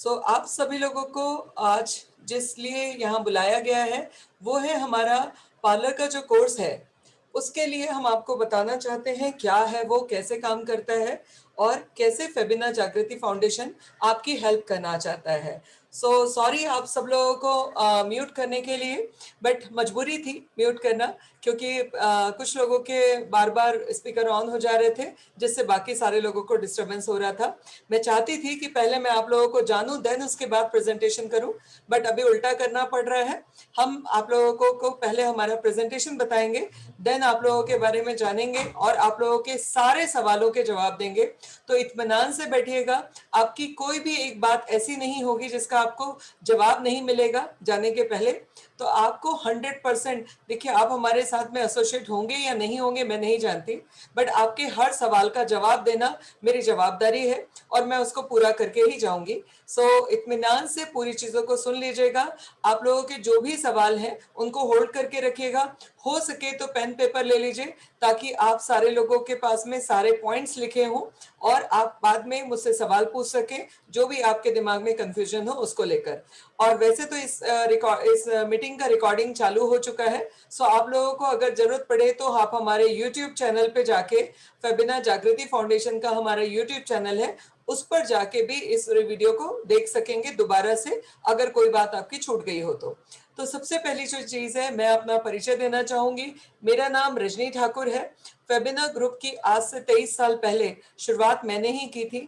आप सभी लोगों को आज जिस लिए यहाँ बुलाया गया है, वो है हमारा पार्लर का जो कोर्स है। उसके लिए हम आपको बताना चाहते हैं क्या है वो, कैसे काम करता है और कैसे फेबिना जागृति फाउंडेशन आपकी हेल्प करना चाहता है। सॉरी आप सब लोगों को म्यूट करने के लिए, बट मजबूरी थी म्यूट करना, क्योंकि कुछ लोगों के बार बार स्पीकर ऑन हो जा रहे थे, जिससे बाकी सारे लोगों को डिस्टरबेंस हो रहा था। मैं चाहती थी कि पहले मैं आप लोगों को जानूं, देन उसके बाद प्रेजेंटेशन करूं, बट अभी उल्टा करना पड़ रहा है। हम आप लोगों को पहले हमारा प्रेजेंटेशन बताएंगे, देन आप लोगों के बारे में जानेंगे और आप लोगों के सारे सवालों के जवाब देंगे। तो इत्मीनान से बैठिएगा, आपकी कोई भी एक बात ऐसी नहीं होगी जिसका आपको जवाब नहीं मिलेगा जाने के पहले। तो आपको 100%, देखिए आप हमारे साथ में एसोसिएट होंगे या नहीं होंगे मैं नहीं जानती, बट आपके हर सवाल का जवाब देना मेरी जवाबदारी है और मैं उसको पूरा करके ही जाऊंगी। इत्मीनान से पूरी चीजों को सुन लीजिएगा। आप लोगों के जो भी सवाल हैं उनको होल्ड करके रखिएगा। हो सके तो पेन पेपर ले लीजिए, ताकि आप सारे लोगों के पास में सारे पॉइंट्स लिखे हों और आप बाद में मुझसे सवाल पूछ सकें, जो भी आपके दिमाग में कंफ्यूजन हो उसको लेकर। और वैसे तो इस मीटिंग का रिकॉर्डिंग चालू हो चुका है। आप लोगों को अगर जरूरत पड़े तो आप हमारे यूट्यूब चैनल पे जाके, फेबिना जागृति फाउंडेशन का हमारा यूट्यूब चैनल है, उस पर जाके भी इस वीडियो को देख सकेंगे दोबारा से, अगर कोई बात आपकी छूट गई हो तो सबसे पहली जो चीज है, मैं अपना परिचय देना चाहूंगी। मेरा नाम रजनी ठाकुर है। फेबिना ग्रुप की आज से 23 साल पहले शुरुआत मैंने ही की थी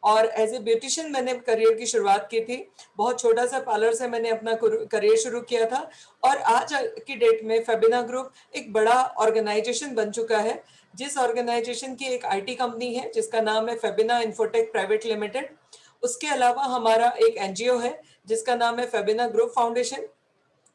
और एज ए ब्यूटिशियन मैंने करियर की शुरुआत की थी। बहुत छोटा सा पार्लर से मैंने अपना करियर शुरू किया था और आज की डेट में फेबिना ग्रुप एक बड़ा ऑर्गेनाइजेशन बन चुका है, जिस ऑर्गेनाइजेशन की एक आईटी कंपनी है जिसका नाम है फेबिना इन्फोटेक प्राइवेट लिमिटेड। उसके अलावा हमारा एक एनजीओ है जिसका नाम है Febina group foundation.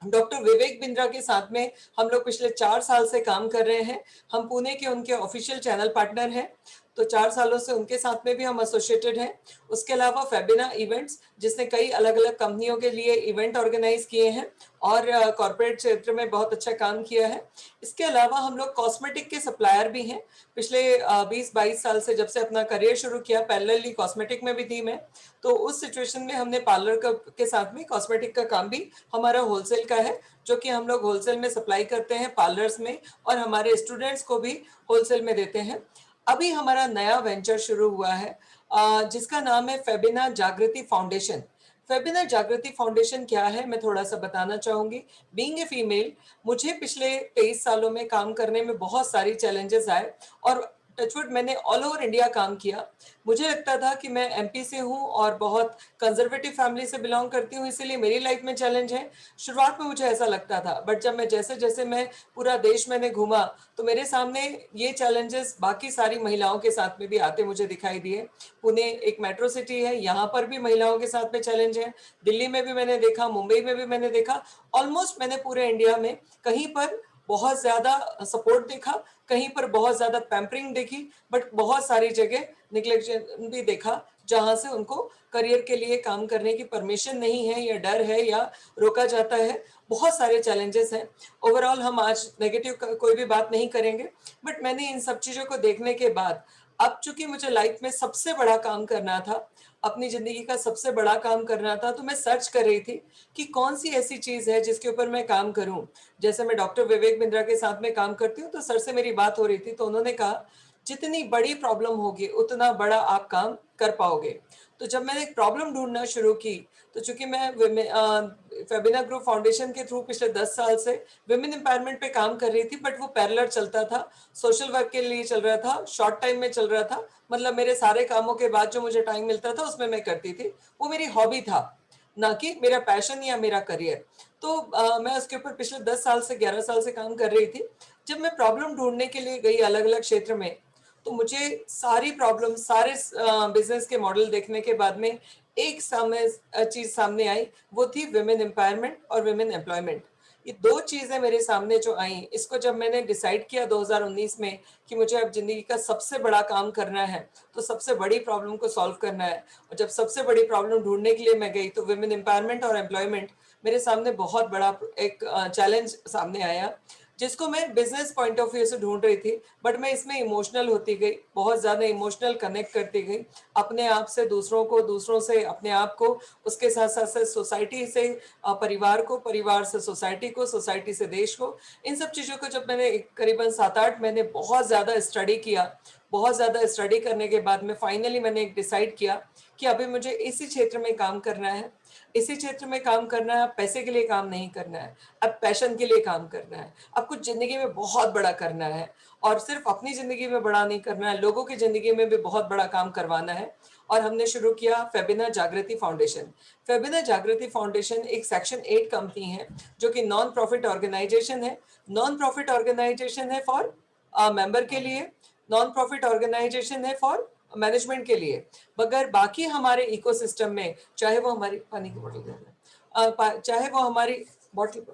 Doctor Vivek Bindra के साथ में हम लोग पिछले 4 साल से काम कर रहे हैं। हम पुणे के उनके ऑफिशियल चैनल पार्टनर हैं, तो 4 सालों से उनके साथ में भी हम एसोसिएटेड हैं। उसके अलावा फेबिना इवेंट्स, जिसने कई अलग अलग कंपनियों के लिए इवेंट ऑर्गेनाइज किए हैं और कॉर्पोरेट क्षेत्र में बहुत अच्छा काम किया है। इसके अलावा हम लोग कॉस्मेटिक के सप्लायर भी हैं। पिछले 20-22 साल से, जब से अपना करियर शुरू किया, पैरेलली कॉस्मेटिक में भी थी मैं। तो उस सिचुएशन में हमने पार्लर के साथ में कॉस्मेटिक का काम भी हमारा होलसेल का है, जो कि हम लोग होलसेल में सप्लाई करते हैं पार्लर्स में और हमारे स्टूडेंट्स को भी होलसेल में देते हैं। अभी हमारा नया वेंचर शुरू हुआ है जिसका नाम है फेबिना जागृति फाउंडेशन। फेबिना जागृति फाउंडेशन क्या है, मैं थोड़ा सा बताना चाहूंगी। बीइंग ए फीमेल, मुझे पिछले 23 सालों में काम करने में बहुत सारी चैलेंजेस आए और टचवुड मैंने ऑल ओवर इंडिया काम किया। मुझे लगता था कि मैं एमपी से हूँ और बहुत कंजर्वेटिव फैमिली से बिलोंग करती हूँ, इसीलिए मेरी लाइफ में चैलेंज है। शुरुआत में मुझे ऐसा लगता था, बट जब मैं जैसे जैसे मैं पूरा देश मैंने घूमा, तो मेरे सामने ये चैलेंजेस बाकी सारी महिलाओं के साथ में भी आते मुझे दिखाई दिए। पुणे एक मेट्रो सिटी है, यहाँ पर भी महिलाओं के साथ में चैलेंज है। दिल्ली में भी मैंने देखा, मुंबई में भी मैंने देखा। ऑलमोस्ट मैंने पूरे इंडिया में कहीं पर बहुत ज्यादा सपोर्ट देखा, कहीं पर बहुत ज्यादा पैम्परिंग देखी, बट बहुत सारी जगह निग्लेक्शन भी देखा, जहां से उनको करियर के लिए काम करने की परमिशन नहीं है या डर है या रोका जाता है। बहुत सारे चैलेंजेस हैं। ओवरऑल हम आज नेगेटिव कोई भी बात नहीं करेंगे, बट मैंने इन सब चीजों को देखने के बाद, अब चूंकि मुझे लाइफ में सबसे बड़ा काम करना था, अपनी जिंदगी का सबसे बड़ा काम करना था, तो मैं सर्च कर रही थी कि कौन सी ऐसी चीज है जिसके ऊपर मैं काम करूं। जैसे मैं डॉक्टर विवेक बिंद्रा के साथ में काम करती हूँ, तो सर से मेरी बात हो रही थी, तो उन्होंने कहा जितनी बड़ी प्रॉब्लम होगी उतना बड़ा आप काम कर पाओगे। तो जब मैंने एक प्रॉब्लम ढूंढना शुरू की, तो चूंकि मैं फेबिना ग्रुप फाउंडेशन के थ्रू पिछले 10 साल से विमेन एम्पावरमेंट पे काम कर रही थी, बट वो पैरेलल चलता था, सोशल वर्क के लिए चल रहा था, शॉर्ट टाइम में चल रहा था। मतलब मेरे सारे कामों के बाद जो मुझे टाइम मिलता था उसमें मैं करती थी। वो मेरी हॉबी था, ना कि मेरा पैशन या मेरा करियर। तो मैं उसके ऊपर पिछले 10 साल से 11 साल से काम कर रही थी। जब मैं प्रॉब्लम ढूंढने के लिए गई अलग अलग क्षेत्र में, तो मुझे सारी प्रॉब्लम, सारे बिजनेस के मॉडल देखने के बाद में एक चीज सामने आई, वो थी विमेन एम्पावरमेंट और विमेन एम्प्लॉयमेंट। ये दो चीजें मेरे सामने जो आई, इसको जब मैंने डिसाइड किया 2019 में कि मुझे अब जिंदगी का सबसे बड़ा काम करना है, तो सबसे बड़ी प्रॉब्लम को सॉल्व करना है। और जब सबसे बड़ी प्रॉब्लम ढूंढने के लिए मैं गई, तो विमेन एम्पावरमेंट और एम्प्लॉयमेंट मेरे सामने बहुत बड़ा एक चैलेंज सामने आया, जिसको मैं बिजनेस पॉइंट ऑफ व्यू से ढूंढ रही थी, बट मैं इसमें इमोशनल होती गई, बहुत ज़्यादा इमोशनल कनेक्ट करती गई अपने आप से दूसरों को, दूसरों से अपने आप को, उसके साथ साथ से सोसाइटी से परिवार को, परिवार से सोसाइटी को, सोसाइटी से देश को। इन सब चीज़ों को जब मैंने करीबन 7-8 महीने बहुत ज़्यादा स्टडी किया, बहुत ज़्यादा स्टडी करने के बाद में फाइनली मैंने एक डिसाइड किया कि अभी मुझे इसी क्षेत्र में काम करना है, इसी क्षेत्र में काम करना है। अब पैसे के लिए काम नहीं करना है, अब पैशन के लिए काम करना है, अब कुछ जिंदगी में बहुत बड़ा करना है, और सिर्फ अपनी जिंदगी में बड़ा नहीं करना है, लोगों की जिंदगी में भी बहुत बड़ा काम करवाना है। और हमने शुरू किया फेबिना जागृति फाउंडेशन। फेबिना जागृति फाउंडेशन एक सेक्शन 8 कंपनी है, जो कि नॉन प्रॉफिट ऑर्गेनाइजेशन है। नॉन प्रॉफिट ऑर्गेनाइजेशन है फॉर मेंबर के लिए, नॉन प्रॉफिट ऑर्गेनाइजेशन है फॉर मैनेजमेंट के लिए। मगर बाकी हमारे इकोसिस्टम में, चाहे वो हमारी पानी की बोतल दे दें, चाहे वो हमारी बॉटल,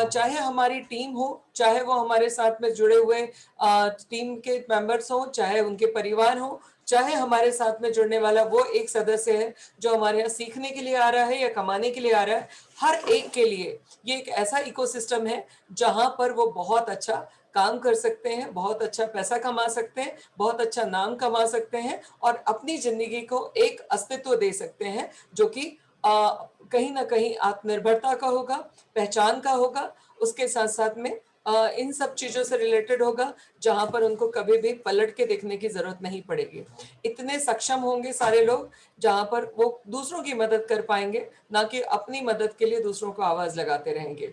चाहे हमारी टीम हो, चाहे वो हमारे साथ में जुड़े हुए टीम के मेंबर्स हो, चाहे उनके परिवार हो, चाहे हमारे साथ में जुड़ने वाला वो एक सदस्य है जो हमारे यहाँ सीखने के लिए आ रहा है या कमाने के लिए आ रहा है, हर एक के लिए ये एक ऐसा इकोसिस्टम है जहां पर वो बहुत अच्छा काम कर सकते हैं, बहुत अच्छा पैसा कमा सकते हैं, बहुत अच्छा नाम कमा सकते हैं, और अपनी जिंदगी को एक अस्तित्व दे सकते हैं जो कि कहीं ना कहीं आत्मनिर्भरता का होगा, पहचान का होगा, उसके साथ साथ में इन सब चीजों से रिलेटेड होगा, जहां पर उनको कभी भी पलट के देखने की जरूरत नहीं पड़ेगी। इतने सक्षम होंगे सारे लोग जहां पर वो दूसरों की मदद कर पाएंगे, ना कि अपनी मदद के लिए दूसरों को आवाज लगाते रहेंगे।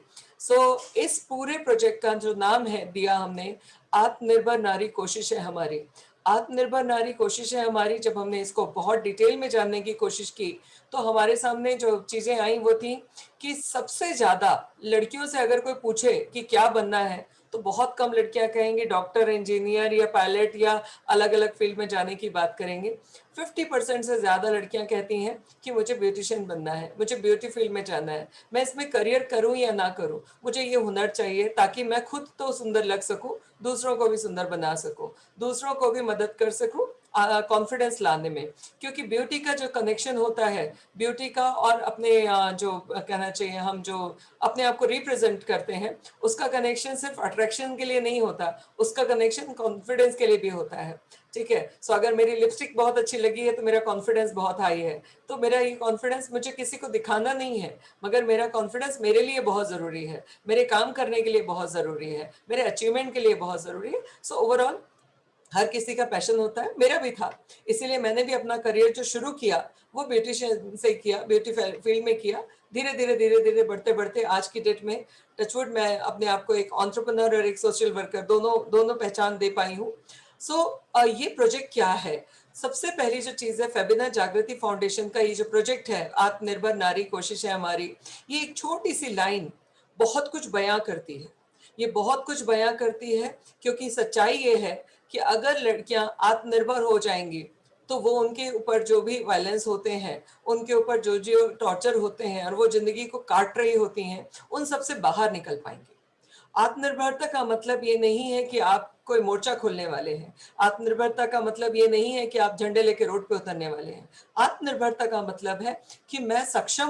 इस पूरे प्रोजेक्ट का जो नाम है दिया हमने, आत्मनिर्भर नारी कोशिश है हमारी। आत्मनिर्भर नारी कोशिश है हमारी। जब हमने इसको बहुत डिटेल में जानने की कोशिश की, तो हमारे सामने जो चीजें आई वो थी कि सबसे ज्यादा लड़कियों से अगर कोई पूछे कि क्या बनना है, तो बहुत कम लड़कियां कहेंगे डॉक्टर, इंजीनियर या पायलट या अलग अलग फील्ड में जाने की बात करेंगे। 50% से ज्यादा लड़कियां कहती हैं कि मुझे ब्यूटिशियन बनना है, मुझे ब्यूटी फील्ड में जाना है, मैं इसमें करियर करूं या ना करूं, मुझे ये हुनर चाहिए ताकि मैं खुद तो सुंदर लग सकूं, दूसरों को भी सुंदर बना सकूं, दूसरों को भी मदद कर सकूं कॉन्फिडेंस लाने में। क्योंकि ब्यूटी का जो कनेक्शन होता है, ब्यूटी का और अपने जो कहना चाहिए हम जो अपने आप को रिप्रेजेंट करते हैं, उसका कनेक्शन सिर्फ अट्रैक्शन के लिए नहीं होता, उसका कनेक्शन कॉन्फिडेंस के लिए भी होता है। ठीक है, सो अगर मेरी लिपस्टिक बहुत अच्छी लगी है तो मेरा कॉन्फिडेंस बहुत हाई है, तो मेरा ये कॉन्फिडेंस मुझे किसी को दिखाना नहीं है, मगर मेरा कॉन्फिडेंस मेरे लिए बहुत जरूरी है, मेरे काम करने के लिए बहुत जरूरी है, मेरे अचीवमेंट के लिए बहुत जरूरी है। सो ओवरऑल हर किसी का पैशन होता है, मेरा भी था, इसीलिए मैंने भी अपना करियर जो शुरू किया वो ब्यूटिशियन से किया, ब्यूटी फील्ड में किया। धीरे धीरे धीरे धीरे बढ़ते बढ़ते आज की डेट में टचवुड मैं अपने आप को एक एंटरप्रेन्योर और एक सोशल वर्कर दोनों दोनों पहचान दे पाई हूँ। ये प्रोजेक्ट क्या है? सबसे पहली जो चीज है, फेबिना जागृति फाउंडेशन का ये जो प्रोजेक्ट है, आत्मनिर्भर नारी कोशिश है हमारी, ये एक छोटी सी लाइन बहुत कुछ बयां करती है। ये बहुत कुछ बयां करती है, क्योंकि सच्चाई ये है कि अगर लड़कियां आत्मनिर्भर हो जाएंगी, तो वो उनके ऊपर जो भी वायलेंस होते हैं, उनके ऊपर जो जो टॉर्चर होते हैं और वो जिंदगी को काट रही होती हैं, उन सब से बाहर निकल पाएंगे। आत्मनिर्भरता का मतलब ये नहीं है कि आप कोई मोर्चा खोलने वाले हैं। आत्मनिर्भरता का मतलब ये नहीं है कि आप झंडे लेके रोड पे उतरने वाले हैं। आत्मनिर्भरता का मतलब है कि मैं सक्षम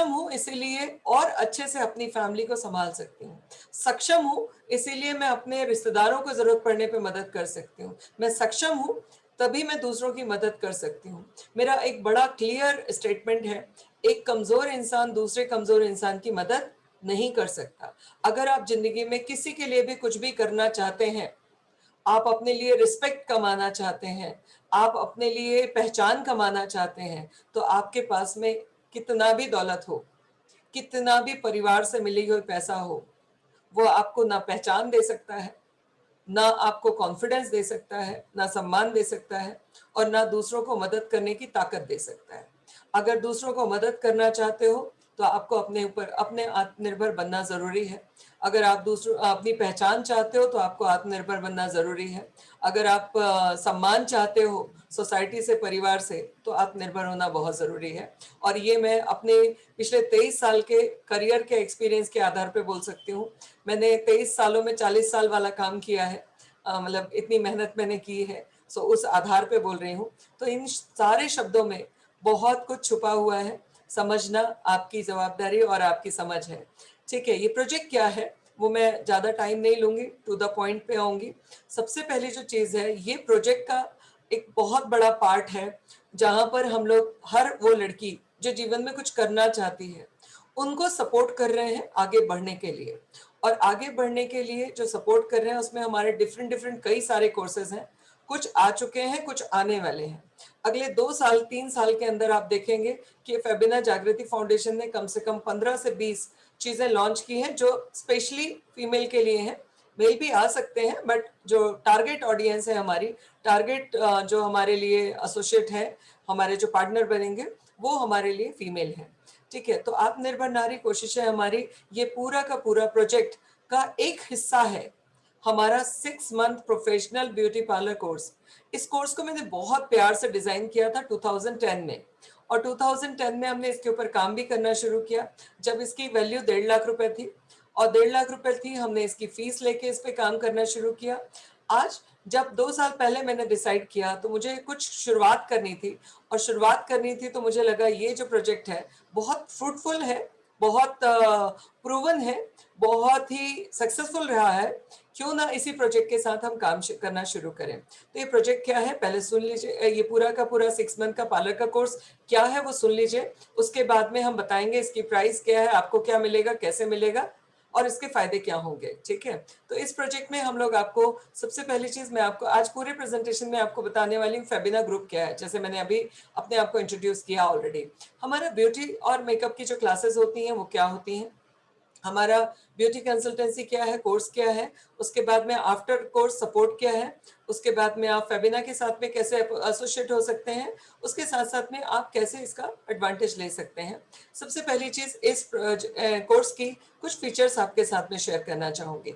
हूँ इसीलिए और अच्छे से अपनी फैमिली को संभाल सकती हूँ। सक्षम हूँ इसीलिए मैं अपने रिश्तेदारों को जरूरत पड़ने पे मदद कर सकती हूँ। मैं सक्षम हूँ तभी मैं दूसरों की मदद कर सकती हूँ। मेरा एक बड़ा क्लियर स्टेटमेंट है, एक कमजोर इंसान दूसरे कमजोर इंसान की मदद नहीं कर सकता। अगर आप जिंदगी में किसी के लिए भी कुछ भी करना चाहते हैं, आप अपने लिए रिस्पेक्ट कमाना चाहते हैं, आप अपने लिए पहचान कमाना चाहते हैं, तो आपके पास में कितना भी दौलत हो, कितना भी परिवार से मिली हुई पैसा हो, वो आपको ना पहचान दे सकता है, ना आपको कॉन्फिडेंस दे सकता है, ना सम्मान दे सकता है, और ना दूसरों को मदद करने की ताकत दे सकता है। अगर दूसरों को मदद करना चाहते हो तो आपको अपने ऊपर अपने आत्मनिर्भर बनना जरूरी है। अगर आप दूसरों अपनी पहचान चाहते हो तो आपको आत्मनिर्भर बनना जरूरी है। अगर आप सम्मान चाहते हो सोसाइटी से, परिवार से, तो आत्मनिर्भर होना बहुत जरूरी है। और ये मैं अपने पिछले 23 साल के करियर के एक्सपीरियंस के आधार पे बोल सकती हूँ। मैंने 23 सालों में 40 साल वाला काम किया है, मतलब इतनी मेहनत मैंने की है। उस आधार पे बोल रही हूँ। तो इन सारे शब्दों में बहुत कुछ छुपा हुआ है, समझना आपकी जवाबदारी और आपकी समझ है। ठीक है, ये प्रोजेक्ट क्या है वो मैं ज़्यादा टाइम नहीं लूँगी, टू द पॉइंट पे आऊँगी। सबसे पहली जो चीज़ है, ये प्रोजेक्ट का एक बहुत बड़ा पार्ट है, जहाँ पर हम लोग हर वो लड़की जो जीवन में कुछ करना चाहती है, उनको सपोर्ट कर रहे हैं आगे बढ़ने के लिए। और आगे बढ़ने के लिए जो सपोर्ट कर रहे हैं, उसमें हमारे डिफरेंट डिफरेंट कई सारे कोर्सेज हैं। कुछ आ चुके हैं, कुछ आने वाले हैं। अगले 2 साल 3 साल के अंदर आप देखेंगे कि फेबिना जागृति फाउंडेशन ने कम से कम 15 से 20 चीजें लॉन्च की हैं, जो स्पेशली फीमेल के लिए हैं। मेल भी आ सकते हैं, बट जो टारगेट ऑडियंस है हमारी, टारगेट जो हमारे लिए एसोसिएट है, हमारे जो पार्टनर बनेंगे, वो हमारे लिए फीमेल है। ठीक है, तो आत्मनिर्भर नारी कोशिशें हमारी, ये पूरा का पूरा प्रोजेक्ट का एक हिस्सा है हमारा 6 month professional beauty parlour course. इस कोर्स को मैंने बहुत प्यार से डिजाइन किया था 2010 में, और 2010 में हमने इसके ऊपर काम भी करना शुरू किया, जब इसकी वैल्यू 1.5 लाख रुपए थी। और 1.5 लाख रुपए थी, हमने इसकी फीस लेके इस पे काम करना शुरू किया। आज जब 2 साल पहले मैंने डिसाइड किया, तो मुझे कुछ शुरुआत करनी थी, और शुरुआत करनी थी तो मुझे लगा ये जो प्रोजेक्ट है बहुत फ्रूटफुल है, बहुत प्रूवन है, बहुत ही सक्सेसफुल रहा है। क्यों ना इसी प्रोजेक्ट के साथ हम काम करना शुरू करें। तो ये प्रोजेक्ट क्या है, पहले सुन लीजिए। ये पूरा का पूरा 6 मंथ का पार्लर का कोर्स क्या है वो सुन लीजिए। उसके बाद में हम बताएंगे इसकी प्राइस क्या है, आपको क्या मिलेगा, कैसे मिलेगा, और इसके फायदे क्या होंगे। ठीक है, तो इस प्रोजेक्ट में हम लोग आपको, सबसे पहली चीज मैं आपको आज पूरे प्रेजेंटेशन में आपको बताने वाली हूँ फेबिना ग्रुप क्या है। जैसे मैंने अभी अपने आप को इंट्रोड्यूस किया ऑलरेडी। हमारा ब्यूटी और मेकअप की जो क्लासेस होती हैं वो क्या होती हैं, हमारा ब्यूटी कंसल्टेंसी क्या है, कोर्स क्या है, उसके बाद में आफ्टर कोर्स सपोर्ट क्या है, उसके बाद में आप फेबिना के साथ में कैसे एसोसिएट हो सकते हैं, उसके साथ साथ में आप कैसे इसका एडवांटेज ले सकते हैं। सबसे पहली चीज, इस कोर्स की कुछ फीचर्स आपके साथ में शेयर करना चाहूंगी।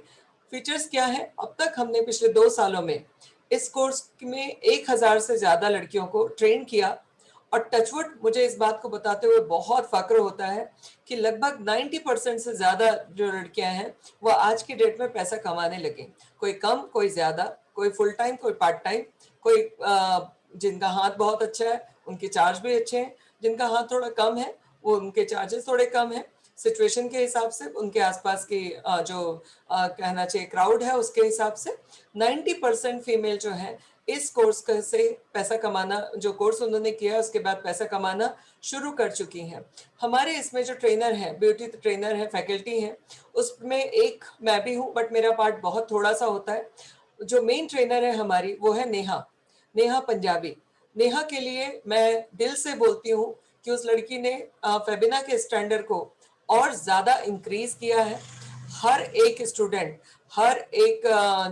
फीचर्स क्या है, अब तक हमने पिछले 2 सालों में इस कोर्स में 1000 से ज्यादा लड़कियों को ट्रेन किया, और टचवुड मुझे इस बात को बताते हुए बहुत फक्र होता है कि लगभग 90% से ज्यादा जो लड़कियां हैं वो आज की डेट में पैसा कमाने लगी। कोई कम, कोई ज्यादा, कोई फुल टाइम, कोई पार्ट टाइम, कोई जिनका हाथ बहुत अच्छा है उनके चार्ज भी अच्छे हैं, जिनका हाथ थोड़ा कम है वो उनके चार्जेस थोड़े कम है। सिचुएशन के हिसाब से, उनके आसपास की जो कहना चाहिए क्राउड है उसके हिसाब से 90% फीमेल जो है इस कोर्स से पैसा कमाना, जो कोर्स उन्होंने किया उसके बाद पैसा कमाना शुरू कर चुकी हैं। हमारे इसमें जो ट्रेनर है, ब्यूटी ट्रेनर है, फैकल्टी है, उसमें एक मैं भी हूँ, बट मेरा पार्ट बहुत थोड़ा सा होता है। जो मेन ट्रेनर है हमारी वो है नेहा, नेहा पंजाबी। नेहा के लिए मैं दिल से बोलती हूँ कि उस लड़की ने फेबिना के स्टैंडर्ड को और ज्यादा इंक्रीज किया है। हर एक स्टूडेंट, हर एक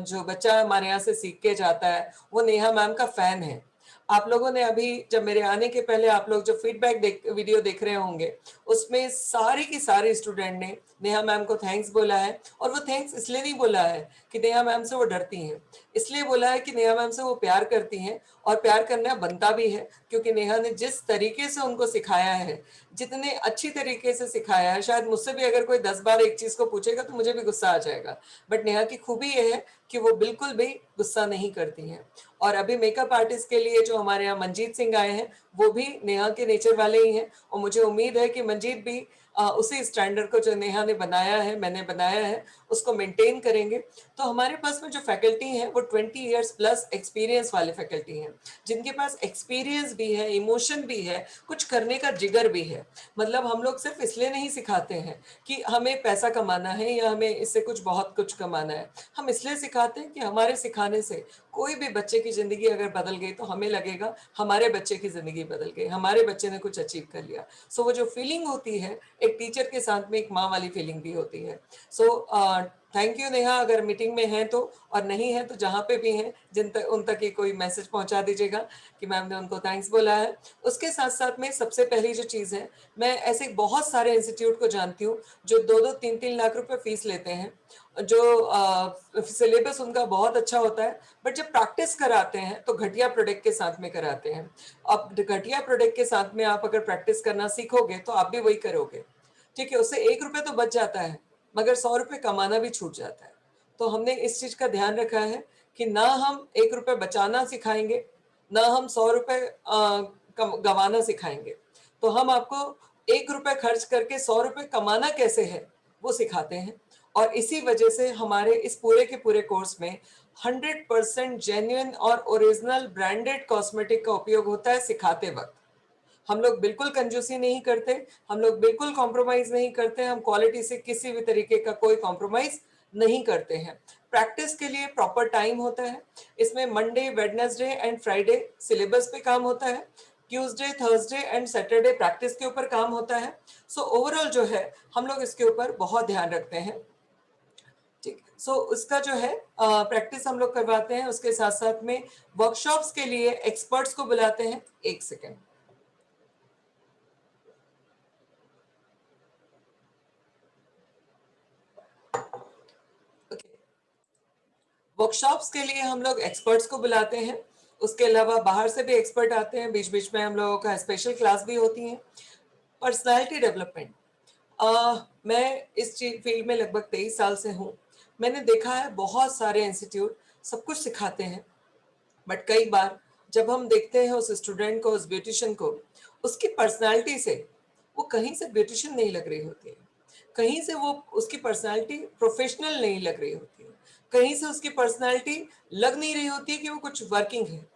जो बच्चा हमारे यहाँ से सीख के जाता है वो नेहा मैम का फैन है। आप लोगों ने अभी जब मेरे आने के पहले आप लोग जो फीडबैक वीडियो देख रहे होंगे, उसमें सारी की सारी स्टूडेंट ने नेहा मैम को थैंक्स बोला है। और वो थैंक्स इसलिए नहीं बोला है कि नेहा मैम से वो डरती हैं, इसलिए बोला है कि नेहा मैम से वो प्यार करती हैं, और प्यार करना बनता भी है, क्योंकि नेहा ने जिस तरीके से उनको सिखाया है, जितने अच्छी तरीके से सिखाया है, शायद मुझसे भी अगर कोई 10 बार एक चीज को पूछेगा तो मुझे भी गुस्सा आ जाएगा, बट नेहा की खूबी ये है कि वो बिल्कुल भी गुस्सा नहीं करती हैं। और अभी मेकअप आर्टिस्ट के लिए जो हमारे यहाँ मंजीत सिंह आए हैं, वो भी नेहा के नेचर वाले ही हैं, और मुझे उम्मीद है कि मंजीत भी उसी स्टैंडर्ड को जो नेहा ने बनाया है, मैंने बनाया है, उसको मेंटेन करेंगे। तो हमारे पास में जो फैकल्टी है वो 20 इयर्स प्लस एक्सपीरियंस वाले फैकल्टी हैं, जिनके पास एक्सपीरियंस भी है, इमोशन भी है, कुछ करने का जिगर भी है। मतलब हम लोग सिर्फ इसलिए नहीं सिखाते हैं कि हमें पैसा कमाना है या हमें इससे कुछ बहुत कुछ कमाना है, हम इसलिए सिखाते हैं कि हमारे सिखाने से कोई भी बच्चे की जिंदगी अगर बदल गई तो हमें लगेगा हमारे बच्चे की जिंदगी बदल गई, हमारे बच्चे ने कुछ अचीव कर लिया। सो वो जो फीलिंग होती है, एक टीचर के साथ में एक माँ वाली फीलिंग भी होती है। सो थैंक यू नेहा, अगर मीटिंग में हैं तो, और नहीं है तो जहाँ पे भी हैं जिन तक उन तक ये कोई मैसेज पहुंचा दीजिएगा कि मैम ने उनको थैंक्स बोला है। उसके साथ साथ में सबसे पहली जो चीज़ है, मैं ऐसे बहुत सारे इंस्टीट्यूट को जानती हूँ जो 2-2, 3-3 लाख रुपए फीस लेते हैं, जो सिलेबस उनका बहुत अच्छा होता है, बट जब प्रैक्टिस कराते हैं तो घटिया प्रोडक्ट के साथ में कराते हैं। अब घटिया प्रोडक्ट के साथ में आप अगर प्रैक्टिस करना सीखोगे तो आप भी वही करोगे। ठीक है, उससे 1 रुपए तो बच जाता है, मगर 100 रुपए कमाना भी छूट जाता है। तो हमने इस चीज का ध्यान रखा है कि ना हम 1 रुपए बचाना सिखाएंगे, ना हम 100 रुपए गंवाना सिखाएंगे। तो हम आपको 1 रुपए खर्च करके 100 रुपए कमाना कैसे है वो सिखाते हैं। और इसी वजह से हमारे इस पूरे के पूरे कोर्स में 100% जेन्युइन और ओरिजिनल ब्रांडेड कॉस्मेटिक का उपयोग होता है सिखाते वक्त। हम लोग बिल्कुल कंजूसी नहीं करते, हम लोग बिल्कुल कॉम्प्रोमाइज नहीं करते, हम क्वालिटी से किसी भी तरीके का कोई कॉम्प्रोमाइज नहीं करते हैं। प्रैक्टिस के लिए प्रॉपर टाइम होता है। इसमें Monday, Wednesday and Friday syllabus पे काम होता है, Tuesday, Thursday and Saturday practice के ऊपर काम होता है। सो ओवरऑल जो है हम लोग इसके ऊपर बहुत ध्यान रखते हैं। ठीक, सो उसका जो है प्रैक्टिस हम लोग करवाते हैं। उसके साथ साथ में वर्कशॉप्स के लिए एक्सपर्ट्स को बुलाते हैं। एक सेकेंड। वर्कशॉप्स के लिए हम लोग एक्सपर्ट्स को बुलाते हैं। उसके अलावा बाहर से भी एक्सपर्ट आते हैं, बीच बीच में हम लोगों का स्पेशल क्लास भी होती है। पर्सनालिटी डेवलपमेंट, मैं इस फील्ड में लगभग 23 साल से हूँ। मैंने देखा है बहुत सारे इंस्टीट्यूट सब कुछ सिखाते हैं, बट कई बार जब हम देखते हैं उस स्टूडेंट को, उस ब्यूटिशियन को, उसकी पर्सनालिटी से वो कहीं से ब्यूटिशियन नहीं लग रही होती है, कहीं से वो उसकी पर्सनालिटी प्रोफेशनल नहीं लग रही होती है, कहीं से उसकी पर्सनालिटी लग नहीं रही होती है कि वो कुछ वर्किंग है।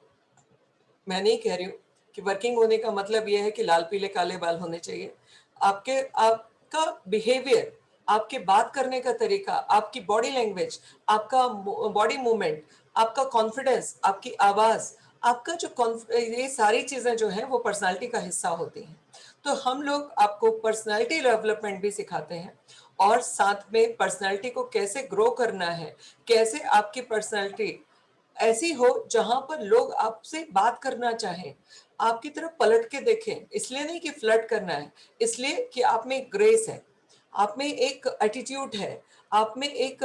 मैं नहीं कह रही हूँ कि वर्किंग होने का मतलब ये है कि लाल पीले काले बाल होने चाहिए। आपका बिहेवियर, आपके बात करने का तरीका, आपकी बॉडी लैंग्वेज, आपका बॉडी मूवमेंट, आपका कॉन्फिडेंस, आपकी आवाज, आपका जो ये सारी चीजें जो है वो पर्सनालिटी का हिस्सा होती हैं। तो हम लोग आपको पर्सनालिटी डेवलपमेंट भी सिखाते हैं और साथ में पर्सनालिटी को कैसे ग्रो करना है, कैसे आपकी पर्सनालिटी ऐसी हो जहां पर लोग आपसे बात करना चाहें, आपकी तरफ पलट के देखें। इसलिए नहीं कि फ्लर्ट करना है, इसलिए कि आप में एक ग्रेस है, आप में एक एटीट्यूड है, आप में एक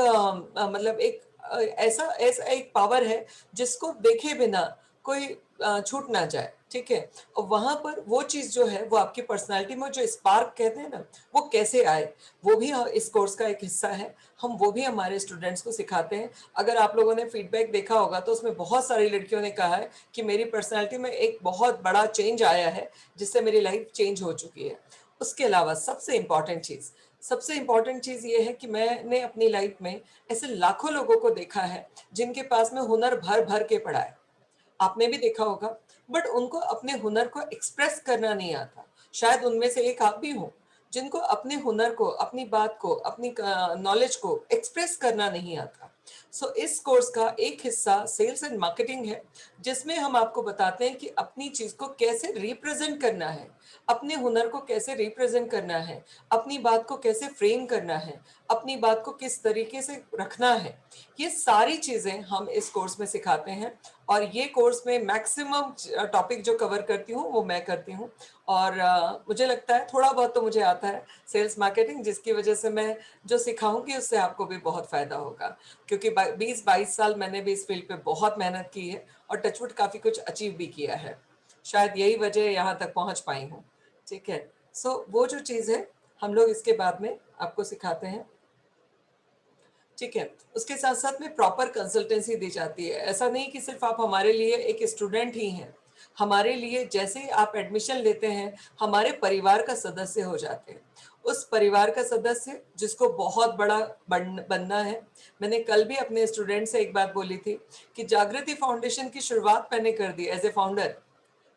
मतलब एक ऐसा ऐसा एक पावर है जिसको देखे बिना कोई छूट ना जाए। ठीक है, और वहां पर वो चीज जो है वो आपकी पर्सनालिटी में जो स्पार्क कहते हैं ना, वो कैसे आए, वो भी इस कोर्स का एक हिस्सा है। हम वो भी हमारे स्टूडेंट्स को सिखाते हैं। अगर आप लोगों ने फीडबैक देखा होगा तो उसमें बहुत सारी लड़कियों ने कहा है कि मेरी पर्सनालिटी में एक बहुत बड़ा चेंज आया है, जिससे मेरी लाइफ चेंज हो चुकी है। उसके अलावा सबसे इम्पॉर्टेंट चीज ये है कि मैंने अपनी लाइफ में ऐसे लाखों लोगों को देखा है जिनके पास में हुनर भर भर के पड़ा है, आपने भी देखा होगा, बट उनको अपने हुनर को एक्सप्रेस करना नहीं आता। शायद उनमें से एक आप भी हो जिनको अपने हुनर को, अपनी बात को, अपनी नॉलेज को एक्सप्रेस करना नहीं आता। इस कोर्स का एक हिस्सा सेल्स एंड मार्केटिंग है, जिसमें हम आपको बताते हैं कि अपनी चीज को कैसे रिप्रेजेंट करना है, अपने हुनर को कैसे रिप्रेजेंट करना है, अपनी बात को कैसे फ्रेम करना है, अपनी बात को किस तरीके से रखना है। ये सारी चीजें हम इस कोर्स में सिखाते हैं और ये कोर्स में मैक्सिमम टॉपिक जो कवर करती हूँ वो मैं करती हूँ। और मुझे लगता है थोड़ा बहुत तो मुझे आता है सेल्स मार्केटिंग, जिसकी वजह से मैं जो सिखाऊंगी उससे आपको भी बहुत फायदा होगा, क्योंकि 20-22 साल मैंने भी इस फील्ड पे बहुत मेहनत की है और टचवुड काफी कुछ अचीव भी किया है। शायद यही वजह यहाँ तक पहुंच पाई हूँ। ठीक है, वो जो चीज़ है हम लोग इसके बाद में आपको सिखाते हैं। ठीक है, उसके साथ साथ में प्रॉपर कंसल्टेंसी दी जाती है। ऐसा नहीं कि सिर्फ आप हमारे लिए एक स्टूडेंट ही हैं, हमारे लिए जैसे ही आप एडमिशन लेते हैं हमारे परिवार का सदस्य हो जाते हैं। उस परिवार का सदस्य जिसको बहुत बड़ा बनना है। मैंने कल भी अपने स्टूडेंट से एक बात बोली थी कि जागृति फाउंडेशन की शुरुआत मैंने कर दी एज ए फाउंडर,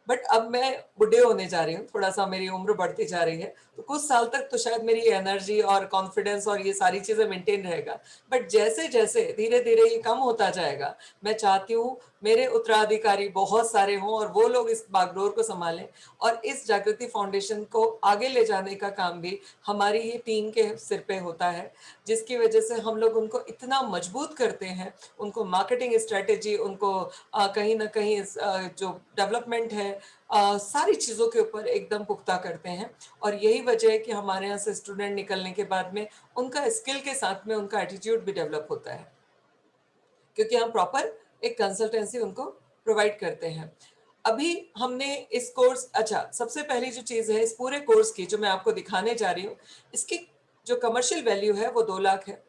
बट अब मैं बुढ़े होने जा रही हूँ, थोड़ा सा मेरी उम्र बढ़ती जा रही है, तो कुछ साल तक तो शायद मेरी एनर्जी और कॉन्फिडेंस और ये सारी चीजें मेंटेन रहेगा। बट जैसे जैसे धीरे धीरे ये कम होता जाएगा, मैं चाहती हूँ मेरे उत्तराधिकारी बहुत सारे हों और वो लोग इस बागडोर को संभालें और इस जागृति फाउंडेशन को आगे ले जाने का काम भी हमारी ही टीम के सिर पे होता है, जिसकी वजह से हम लोग उनको इतना मजबूत करते हैं, उनको मार्केटिंग स्ट्रेटेजी, उनको कहीं ना कहीं जो डेवलपमेंट है सारी चीज़ों के ऊपर एकदम पुख्ता करते हैं। और यही वजह है कि हमारे यहाँ से स्टूडेंट निकलने के बाद में उनका स्किल के साथ में उनका एटीट्यूड भी डेवलप होता है, क्योंकि हम प्रॉपर एक कंसल्टेंसी उनको प्रोवाइड करते हैं। अभी हमने इस कोर्स, अच्छा सबसे पहली जो चीज़ है इस पूरे कोर्स की जो मैं आपको दिखाने जा रही हूँ, इसकी जो कमर्शियल वैल्यू है वो 2 लाख है।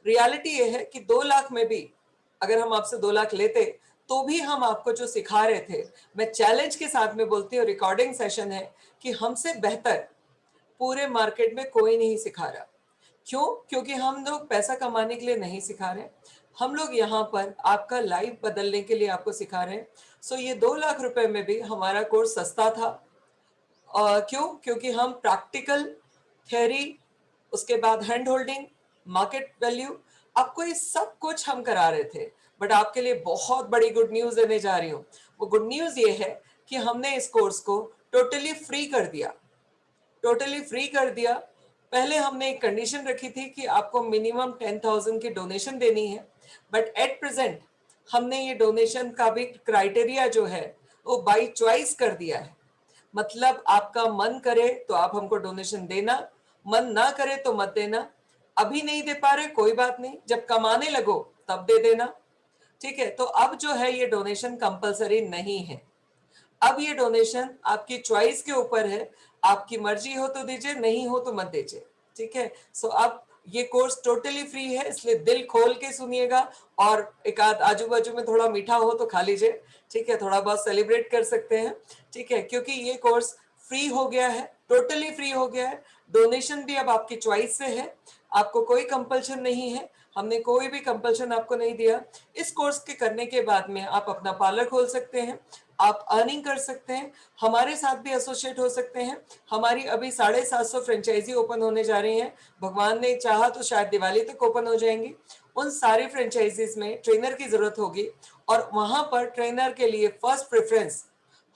रियलिटी ये है कि 2 लाख में भी अगर हम आपसे 2 लाख लेते तो भी हम आपको जो सिखा रहे थे, मैं चैलेंज के साथ में बोलती हूँ, रिकॉर्डिंग सेशन है, कि हमसे बेहतर पूरे मार्केट में कोई नहीं सिखा रहा। क्यों? क्योंकि हम लोग पैसा कमाने के लिए नहीं सिखा रहे, हम लोग यहाँ पर आपका लाइफ बदलने के लिए आपको सिखा रहे हैं। सो ये 2 लाख रुपए में भी हमारा कोर्स सस्ता था। क्यों? क्योंकि हम प्रैक्टिकल, थ्योरी, उसके बाद हैंड होल्डिंग, मार्केट वैल्यू, आपको ये सब कुछ हम करा रहे थे। बट आपके लिए बहुत बड़ी गुड न्यूज़ देने जा रही हूँ। वो गुड न्यूज़ ये है कि हमने इस कोर्स को टोटली फ्री कर दिया, टोटली फ्री कर दिया। पहले हमने एक कंडीशन रखी थी कि आपको मिनिमम 10,000 की डोनेशन देनी है, बट एट प्रेजेंट हमने ये डोनेशन का भी क्राइटेरिया जो है वो बाई चॉइस कर दिया है। मतलब आपका मन करे तो आप हमको डोनेशन देना, मन ना करे तो मत देना। अभी नहीं दे पा रहे कोई बात नहीं, जब कमाने लगो तब दे देना, ठीक है। तो अब जो है ये डोनेशन कंपलसरी नहीं है। अब ये डोनेशन आपकी चॉइस के ऊपर है, आपकी मर्जी हो तो दीजिए, नहीं हो तो मत दीजिए, ठीक है। सो अब ये कोर्स टोटली फ्री है, इसलिए दिल खोल के सुनिएगा। और एक आध आजू बाजू में थोड़ा मीठा हो तो खा लीजिए, ठीक है, थोड़ा बहुत सेलिब्रेट कर सकते हैं, ठीक है, क्योंकि ये कोर्स फ्री हो गया है, टोटली फ्री हो गया है। डोनेशन भी अब आपकी चॉइस से है, आपको कोई कंपल्शन नहीं है, हमने कोई भी कंपल्शन आपको नहीं दिया। इस कोर्स के करने के बाद में आप अपना पार्लर खोल सकते हैं, आप अर्निंग कर सकते हैं, हमारे साथ भी एसोसिएट हो सकते हैं। हमारी अभी 750 फ्रेंचाइजी ओपन होने जा रही हैं, भगवान ने चाहा तो शायद दिवाली तक ओपन हो जाएंगी। उन सारी फ्रेंचाइजीज में ट्रेनर की जरूरत होगी और वहां पर ट्रेनर के लिए फर्स्ट प्रेफरेंस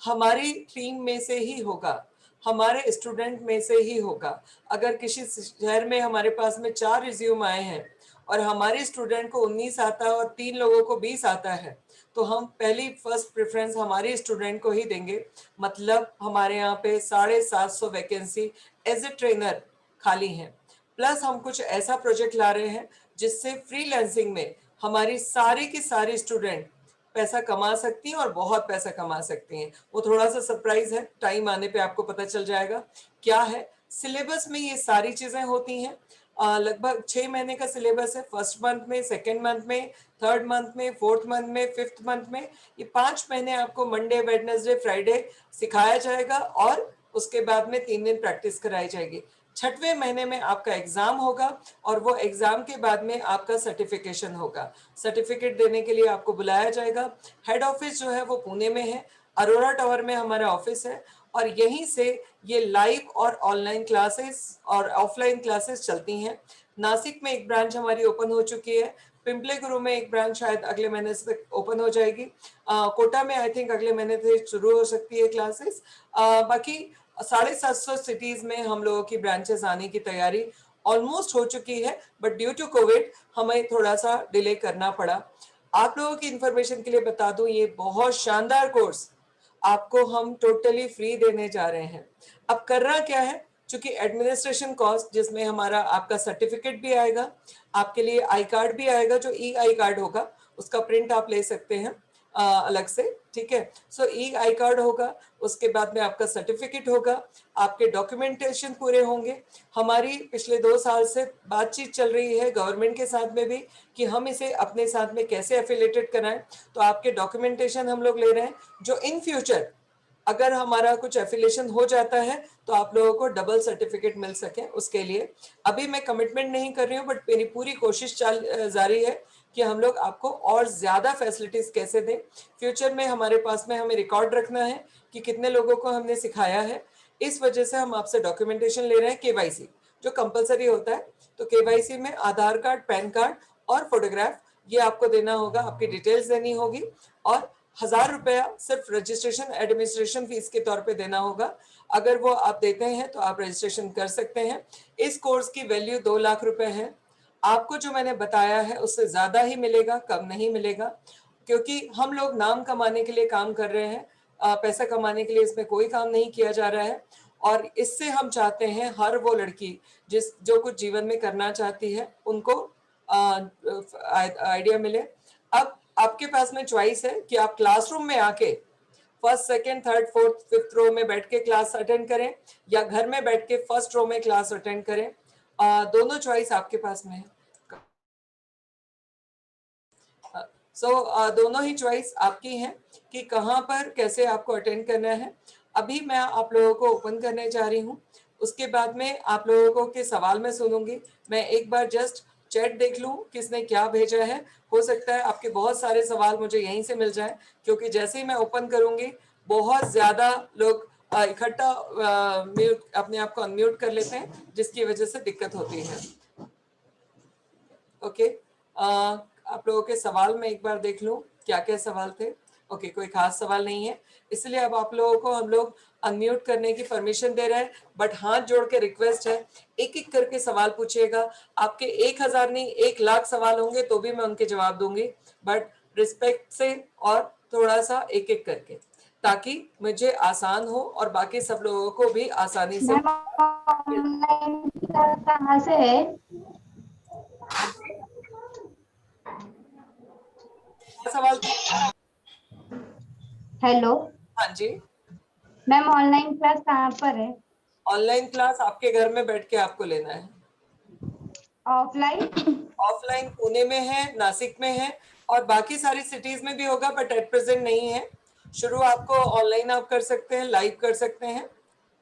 हमारी टीम में से ही होगा, हमारे स्टूडेंट में से ही होगा। अगर किसी शहर में हमारे पास में 4 रिज्यूम आए हैं और हमारे स्टूडेंट को 19 आता है और 3 लोगों को 20 आता है, तो हम पहली फर्स्ट प्रेफरेंस हमारे स्टूडेंट को ही देंगे। मतलब हमारे यहाँ पे 750 वैकेंसी एज ए ट्रेनर खाली हैं। प्लस हम कुछ ऐसा प्रोजेक्ट ला रहे हैं जिससे फ्रीलांसिंग में हमारी सारी की सारी स्टूडेंट पैसा कमा सकती हैं और बहुत पैसा कमा सकती हैं। वो थोड़ा सा सरप्राइज है, टाइम आने पे आपको पता चल जाएगा क्या है। सिलेबस में ये सारी चीजें होती हैं। लगभग 6 महीने का सिलेबस है, फर्स्ट मंथ में, सेकेंड मंथ में, थर्ड मंथ में, फोर्थ मंथ में, फिफ्थ मंथ में। ये 5 महीने आपको मंडे, वेडनेसडे, फ्राइडे सिखाया जाएगा और उसके बाद में 3 दिन प्रैक्टिस कराई जाएगी। 6वें महीने में आपका एग्जाम होगा और वो एग्जाम के बाद में आपका सर्टिफिकेशन होगा। सर्टिफिकेट देने के लिए आपको बुलाया जाएगा। हेड ऑफिस जो है वो पुणे में है, अरोरा टावर में हमारा ऑफिस है और यहीं से ये लाइव और ऑनलाइन क्लासेस और ऑफलाइन क्लासेस चलती हैं। नासिक में एक ब्रांच हमारी ओपन हो चुकी है, पिंपले गुरु में एक ब्रांच शायद अगले महीने से ओपन हो जाएगी, कोटा में आई थिंक अगले महीने से शुरू हो सकती है क्लासेस। बाकी 750 सिटीज में हम लोगों की ब्रांचेस आने की तैयारी ऑलमोस्ट हो चुकी है, बट ड्यू टू कोविड हमें थोड़ा सा डिले करना पड़ा। आप लोगों की इंफॉर्मेशन के लिए बता दूं, ये बहुत शानदार कोर्स आपको हम टोटली फ्री देने जा रहे हैं। अब करना क्या है, चूंकि एडमिनिस्ट्रेशन कॉस्ट जिसमें हमारा आपका सर्टिफिकेट भी आएगा, आपके लिए आई कार्ड भी आएगा, जो ई आई कार्ड होगा उसका प्रिंट आप ले सकते हैं अलग से, ठीक है। सो ई आई कार्ड होगा, उसके बाद में आपका सर्टिफिकेट होगा, आपके डॉक्यूमेंटेशन पूरे होंगे। हमारी पिछले 2 साल से बातचीत चल रही है गवर्नमेंट के साथ में भी कि हम इसे अपने साथ में कैसे एफिलेटेड कराएं। तो आपके डॉक्यूमेंटेशन हम लोग ले रहे हैं, जो इन फ्यूचर अगर हमारा कुछ एफिलेशन हो जाता है तो आप लोगों को डबल सर्टिफिकेट मिल सके, उसके लिए अभी मैं कमिटमेंट नहीं कर रही हूँ, बट मेरी पूरी कोशिश जारी है कि हम लोग आपको और ज्यादा फैसिलिटीज कैसे दें। फ्यूचर में हमारे पास में हमें रिकॉर्ड रखना है कि कितने लोगों को हमने सिखाया है। इस वजह से हम आपसे डॉक्यूमेंटेशन ले रहे हैं, केवाईसी जो कंपलसरी होता है। तो केवाईसी में आधार कार्ड, पैन कार्ड और फोटोग्राफ ये आपको देना होगा, आपकी डिटेल्स देनी होगी और 1000 रुपया सिर्फ रजिस्ट्रेशन एडमिनिस्ट्रेशन फीस के तौर पे देना होगा। अगर वो आप देते हैं तो आप रजिस्ट्रेशन कर सकते हैं। इस कोर्स की वैल्यू 2 लाख रुपए है। आपको जो मैंने बताया है उससे ज्यादा ही मिलेगा, कम नहीं मिलेगा, क्योंकि हम लोग नाम कमाने के लिए काम कर रहे हैं, पैसा कमाने के लिए इसमें कोई काम नहीं किया जा रहा है। और इससे हम चाहते हैं हर वो लड़की जो कुछ जीवन में करना चाहती है उनको आइडिया मिले। अब आपके पास में चॉइस है कि आप क्लासरूम में आके first, second, third, fourth, fifth row में बैठ के क्लास अटेंड करें या घर में बैठ के फर्स्ट रो में क्लास अटेंड करें। दोनों चॉइस आपके पास में है। दोनों ही चॉइस आपकी है कि कहाँ पर कैसे आपको अटेंड करना है। अभी मैं आप लोगों को ओपन करने जा रही हूँ। उसके बाद में आप लोगों के सवाल मैं सुनूंगी। मैं एक बार जस्ट चैट देख लूं किसने क्या भेजा है। हो सकता है आपके बहुत सारे सवाल मुझे यहीं से मिल जाए, क्योंकि जैसे ही मैं ओपन करूंगी बहुत ज्यादा लोग इकट्ठा म्यूट अपने आप को अनम्यूट कर लेते हैं, जिसकी वजह से दिक्कत होती है। ओके, आप लोगों के सवाल में एक बार देख लूं क्या क्या सवाल थे। ओके, कोई खास सवाल नहीं है, इसलिए अब आप लोगों को हम लोग अनम्यूट करने की परमिशन दे रहे हैं। बट हाथ जोड़ के रिक्वेस्ट है, एक एक करके सवाल पूछिएगा। आपके 1000 नहीं 1,00,000 सवाल होंगे तो भी मैं उनके जवाब दूंगी, बट रिस्पेक्ट से और थोड़ा सा एक एक करके, ताकि मुझे आसान हो और बाकी सब लोगों को भी आसानी से। ऑनलाइन क्लास कहाँ से है? सवाल था। हेलो हाँ जी, मैम, ऑनलाइन क्लास कहाँ पर है? ऑनलाइन क्लास आपके घर में बैठ के आपको लेना है। ऑफलाइन? ऑफलाइन पुणे में है, नासिक में है, और बाकी सारी सिटीज में भी होगा, बट एट प्रेजेंट नहीं है। शुरू आपको ऑनलाइन आप कर सकते हैं, लाइव कर सकते हैं।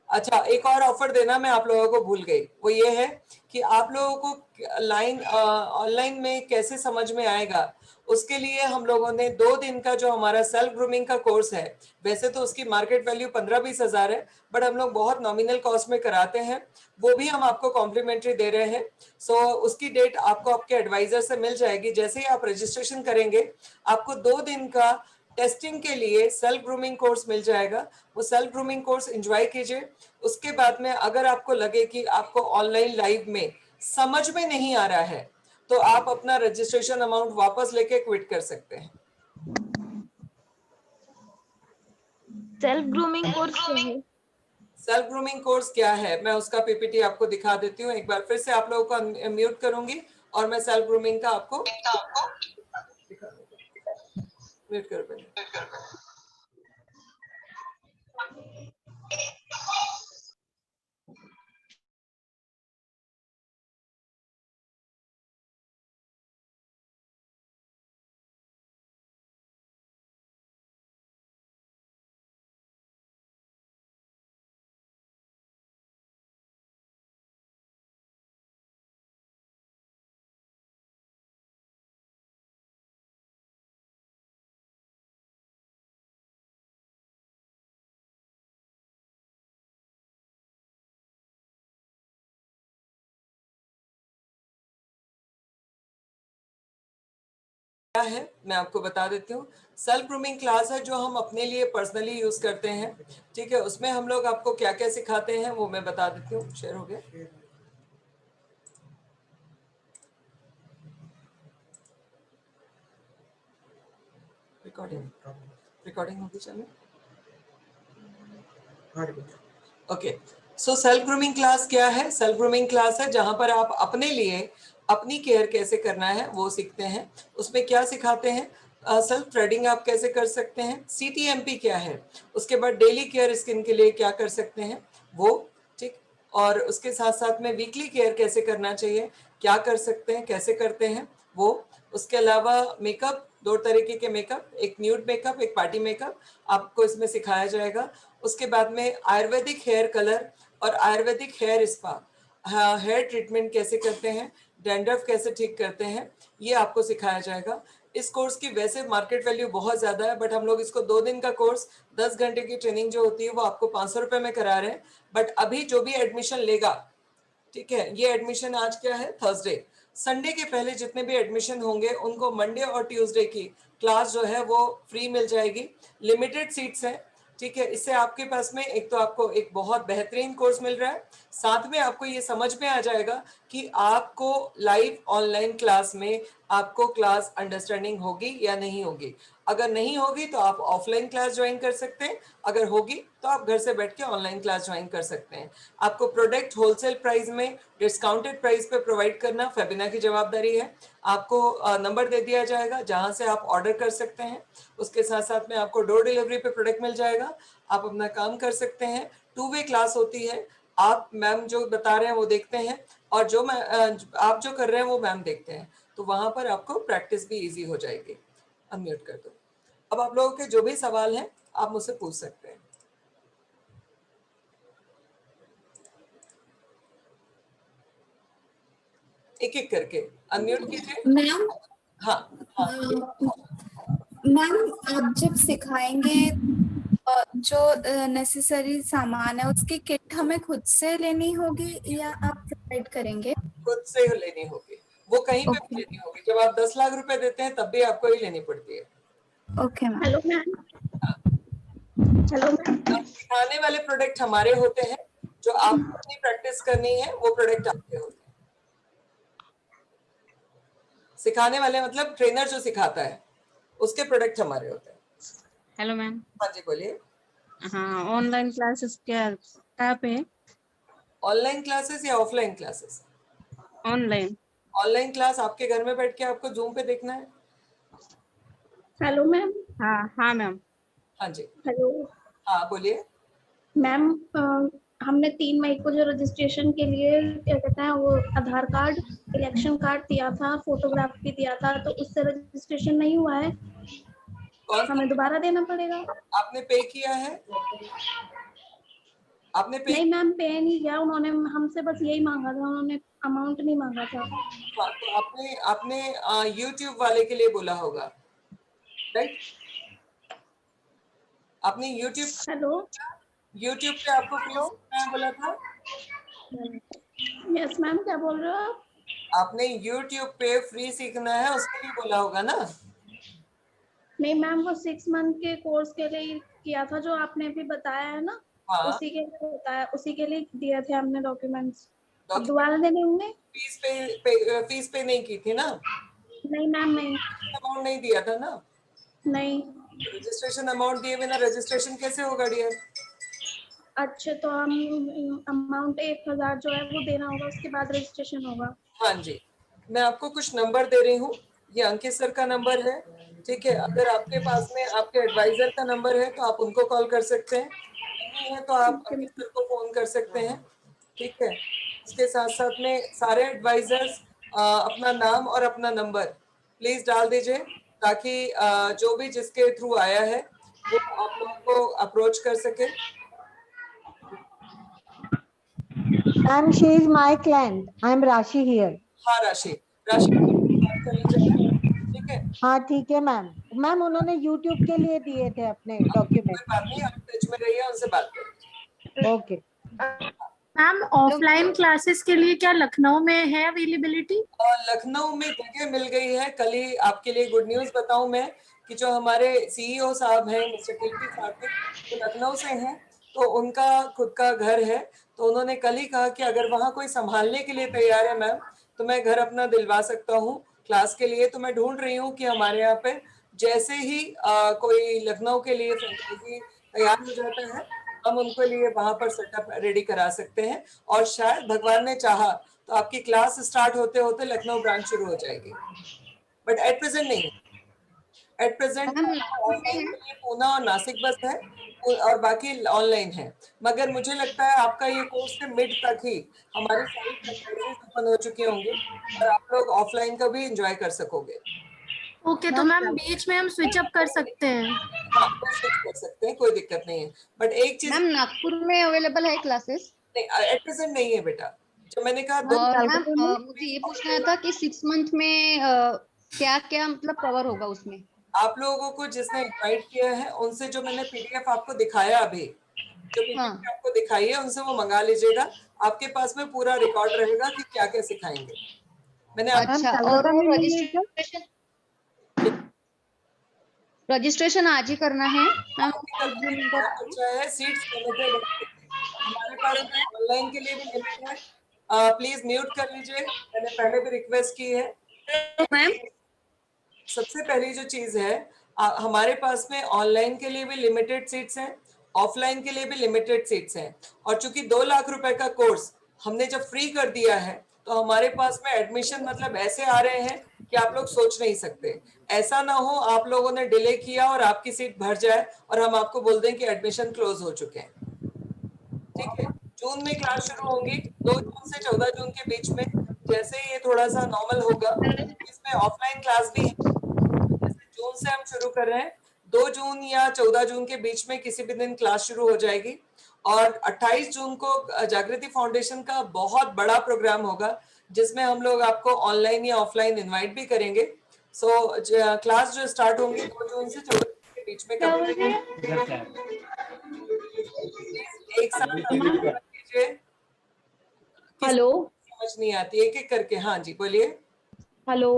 अच्छा, एक और ऑफर देना मैं आप लोगों को भूल गई, वो ये है कि आप लोगों को लाइन ऑनलाइन में कैसे समझ में आएगा, उसके लिए हम लोगों ने 2 दिन का जो हमारा सेल्फ ग्रूमिंग का कोर्स है, वैसे तो उसकी मार्केट वैल्यू 15-20 हजार है, बट हम लोग बहुत नॉमिनल कॉस्ट में कराते हैं, वो भी हम आपको कॉम्प्लीमेंट्री दे रहे हैं। सो उसकी डेट आपको आपके एडवाइजर से मिल जाएगी। जैसे ही आप रजिस्ट्रेशन करेंगे, आपको 2 दिन का टेस्टिंग के लिए सेल्फ ग्रूमिंग कोर्स मिल जाएगा। वो सेल्फ ग्रूमिंग कोर्स एंजॉय कीजिए। उसके बाद में अगर आपको लगे कि आपको ऑनलाइन लाइव में समझ में नहीं आ रहा है, तो आप अपना रजिस्ट्रेशन अमाउंट वापस लेके क्विट कर सकते हैं। सेल्फ ग्रूमिंग कोर्स क्या है? सेल्फ ग्रूमिंग कोर्स क्या है, मैं उसका पीपीटी आपको दिखा देती हूँ। एक बार फिर से आप लोगों को म्यूट करूंगी और मैं सेल्फ ग्रूमिंग का आपको दिखा दूंगी। म्यूट कर पहले। क्या है मैं आपको बता देती हूँ। सेल्फ ग्रूमिंग क्लास है जो हम अपने लिए पर्सनली यूज करते हैं, ठीक है। उसमें हम लोग आपको क्या क्या सिखाते हैं वो मैं बता देती हूँ। शेयर हो गया, रिकॉर्डिंग रिकॉर्डिंग होगी चलो। Okay, so self grooming class क्या है? सेल्फ ग्रूमिंग क्लास है जहां पर आप अपने लिए अपनी केयर कैसे करना है वो सीखते हैं। उसमें क्या सिखाते हैं? सेल्फ थ्रेडिंग आप कैसे कर सकते हैं, सीटीएमपी क्या है, उसके बाद डेली केयर स्किन के लिए क्या कर सकते हैं वो, ठीक। और उसके साथ साथ में वीकली केयर कैसे करना चाहिए, क्या कर सकते हैं, कैसे करते हैं वो। उसके अलावा मेकअप, 2 तरीके के मेकअप, एक न्यूड मेकअप, एक पार्टी मेकअप, आपको इसमें सिखाया जाएगा। उसके बाद में आयुर्वेदिक हेयर कलर और आयुर्वेदिक हेयर स्पा, हाँ, हेयर ट्रीटमेंट कैसे करते हैं, डैंड्रफ कैसे ठीक करते हैं, ये आपको सिखाया जाएगा। इस कोर्स की वैसे मार्केट वैल्यू बहुत ज़्यादा है, बट हम लोग इसको 2 दिन का कोर्स 10 घंटे की ट्रेनिंग जो होती है वो आपको 500 रुपये में करा रहे हैं। बट अभी जो भी एडमिशन लेगा, ठीक है, ये एडमिशन आज क्या है, थर्सडे, संडे के पहले जितने भी एडमिशन होंगे उनको मंडे और ट्यूसडे की क्लास जो है वो फ्री मिल जाएगी। लिमिटेड सीट्स हैं, ठीक है। इससे आपके पास में एक तो आपको एक बहुत बेहतरीन कोर्स मिल रहा है, साथ में आपको ये समझ में आ जाएगा कि आपको लाइव ऑनलाइन क्लास में आपको क्लास अंडरस्टैंडिंग होगी या नहीं होगी। अगर नहीं होगी तो आप ऑफलाइन क्लास ज्वाइन कर सकते हैं, अगर होगी तो आप घर से बैठ के ऑनलाइन क्लास ज्वाइन कर सकते हैं। आपको प्रोडक्ट होलसेल प्राइस में डिस्काउंटेड प्राइस पे प्रोवाइड करना फेबिना की जवाबदारी है। आपको नंबर दे दिया जाएगा जहां से आप ऑर्डर कर सकते हैं। उसके साथ साथ में आपको डोर डिलीवरी पे प्रोडक्ट मिल जाएगा, आप अपना काम कर सकते हैं। 2 वे क्लास होती है, आप मैम जो बता रहे हैं वो देखते हैं, और जो मैं आप जो कर रहे हैं वो मैम देखते हैं, तो वहां पर आपको प्रैक्टिस भी इजी हो जाएगी। अनम्यूट कर दो। अब आप लोगों के जो भी सवाल हैं आप मुझसे पूछ सकते हैं। एक एक करके अनम्यूट कीजिए। मैम हाँ मैम आप जब सिखाएंगे जो नेसेसरी सामान है उसकी किट हमें खुद से लेनी होगी या आप प्रोवाइड करेंगे? खुद से लेनी होगी, वो कहीं पे भी लेनी होगी। जब आप 10 लाख रुपए देते हैं तब भी आपको ही लेनी पड़ती है। Okay ma'am. Hello ma'am. Hello ma'am. सिखाने वाले प्रोडक्ट हमारे होते हैं, जो आपको अपनी प्रैक्टिस करनी है वो प्रोडक्ट आपके होते हैं। सिखाने वाले मतलब ट्रेनर जो सिखाता है उसके प्रोडक्ट हमारे होते हैं। Hello ma'am. हाँ जी बोलिए। हाँ, ऑनलाइन क्लासेस क्या पे है? ऑनलाइन क्लासेस या offline classes? Online. Online class आपके घर में बैठ के आपको जूम पे देखना है। Hello ma'am. हाँ मैम। हाँ जी। हेलो हाँ बोलिए। मैम, हमने 3 मई को जो रजिस्ट्रेशन के लिए क्या कहते हैं वो आधार कार्ड, इलेक्शन कार्ड दिया था, फोटोग्राफी दिया था, तो उससे रजिस्ट्रेशन नहीं हुआ है, कौन सा हमें दोबारा देना पड़ेगा? आपने पे किया है? आपने पे? नहीं मैम, पे नहीं किया, उन्होंने हमसे बस यही मांगा था, उन्होंने अमाउंट नहीं मांगा था। हाँ, तो आपने आपने YouTube वाले के लिए बोला होगा, राइट? आपने हेलो। YouTube पे आपको फीस कितना बोला था? यस मैम, क्या बोल रहे हो आप? आपने YouTube पे फ्री सीखना है उसके लिए बोला होगा ना? नहीं मैम, वो 6 मंथ के कोर्स के लिए किया था, जो आपने भी बताया है ना, हाँ। उसी के लिए बताया, उसी के लिए दिए थे हमने डॉक्यूमेंट्स। अब डॉक्यूमेंट दोबारा देने होंगे? फीस पे नहीं की थी ना? नहीं मैम, नहीं। अमाउंट नहीं दिया था ना? नहीं। रजिस्ट्रेशन अमाउंट दिए बिना रजिस्ट्रेशन कैसे होगा डियर? अच्छा, तो हम अमाउंट 1,000 जो है वो देना होगा, उसके बाद रजिस्ट्रेशन होगा? हाँ जी, मैं आपको कुछ नंबर दे रही हूँ, ये अंकित सर का नंबर है, ठीक है? अगर आपके पास में आपके एडवाइजर का नंबर है तो आप उनको कॉल कर सकते हैं, नहीं है तो आप अंकित सर को फोन कर सकते हैं, ठीक है? इसके साथ साथ में सारे एडवाइजर्स अपना नाम और अपना नंबर प्लीज डाल दीजिए, ताकि जो भी जिसके थ्रू आया है वो आप लोगों को अप्रोच कर सके। Ma'am, she is my client. I am Rashi here. हाँ राशि, राशि बात कर लीजिए, ठीक है? हाँ ठीक है मैम। मैम उन्होंने YouTube के लिए दिए थे अपने कोई डॉक्यूमेंट। बात नहीं, आप टच में रहिए, उनसे बात करिए। ओके। मैम, ऑफलाइन क्लासेस के लिए क्या लखनऊ में है अवेलेबिलिटी? लखनऊ में जगह मिल गई है। कल ही आपके लिए गुड न्यूज बताऊं मैं कि जो हमारे सीईओ साहब हैं मिस्टर कीर्ति साथिक, वो लखनऊ से हैं, तो उनका खुद का घर है, तो उन्होंने कल ही कहा कि अगर वहाँ कोई संभालने के लिए तैयार है मैम तो मैं घर अपना दिलवा सकता हूँ क्लास के लिए। तो मैं ढूंढ रही हूँ कि हमारे यहाँ पे जैसे ही कोई लखनऊ के लिए फ्रेंचाइजी तैयार हो जाता है हम उनके लिए वहां पर सेटअप रेडी करा सकते हैं, और शायद भगवान ने चाहा तो आपकी क्लास स्टार्ट होते होते लखनऊ ब्रांच शुरू हो जाएगी, बट एट प्रेजेंट नहीं। एट प्रेजेंट ऑफलाइन के लिए पूना और नासिक बस है और बाकी ऑनलाइन है, मगर मुझे लगता है आपका ये कोर्स के मिड तक ही हमारी सारी फ्रेंचाइजीज ओपन हो चुकी होंगी और आप लोग ऑफलाइन का भी एंजॉय कर सकोगे। ओके, तो मैम बीच में हम स्विच अप कर सकते हैं? हाँ, वो स्विच कर सकते हैं, कोई दिक्कत नहीं है, बट एक चीज मैम नागपुर में अवेलेबल है क्लासेस? नहीं, एट प्रेजेंट नहीं है बेटा, जो मैंने कहा। और मैम मुझे ये पूछना था कि 6 मंथ में क्या क्या मतलब कवर होगा उसमें? आप लोगों को जिसने इनवाइट किया है उनसे जो मैंने पीडीएफ आपको दिखाया अभी, जो पीडीएफ आपको दिखाई है उनसे वो मंगा लीजिएगा, आपके पास में पूरा रिकॉर्ड रहेगा कि क्या क्या सिखाएंगे। मैंने अच्छा, और रजिस्ट्रेशन आज ही करना है मैम? अच्छा है, सीट्स लिमिटेड है हमारे पास में, ऑनलाइन के लिए भी लिमिट है। प्लीज म्यूट कर लीजिए, मैंने पहले भी रिक्वेस्ट की है। मैम सबसे पहली जो चीज है, हमारे पास में ऑनलाइन के लिए भी लिमिटेड सीट्स हैं, ऑफलाइन के लिए भी लिमिटेड सीट्स हैं, और चूंकि 2 लाख रुपए का कोर्स हमने जब फ्री कर दिया है तो हमारे पास में एडमिशन मतलब ऐसे आ रहे हैं कि आप लोग सोच नहीं सकते। ऐसा ना हो आप लोगों ने डिले किया और आपकी सीट भर जाए और हम आपको बोल दें कि एडमिशन क्लोज हो चुके हैं, ठीक है? जून में क्लास शुरू होंगी, 2 जून से 14 जून के बीच में, जैसे ये थोड़ा सा नॉर्मल होगा इसमें ऑफलाइन क्लास भी है। जून से हम शुरू कर रहे हैं, 2 जून या 14 जून के बीच में किसी भी दिन क्लास शुरू हो जाएगी, और 28 जून को जागृति फाउंडेशन का बहुत बड़ा प्रोग्राम होगा जिसमें हम लोग आपको ऑनलाइन या ऑफलाइन इनवाइट भी करेंगे। सो क्लास जो स्टार्ट होंगी 2 जून से 14 जून के बीच में करेंगे। एक साथ कीजिए, हेलो समझ नहीं आती, एक एक करके। हाँ जी बोलिए। हेलो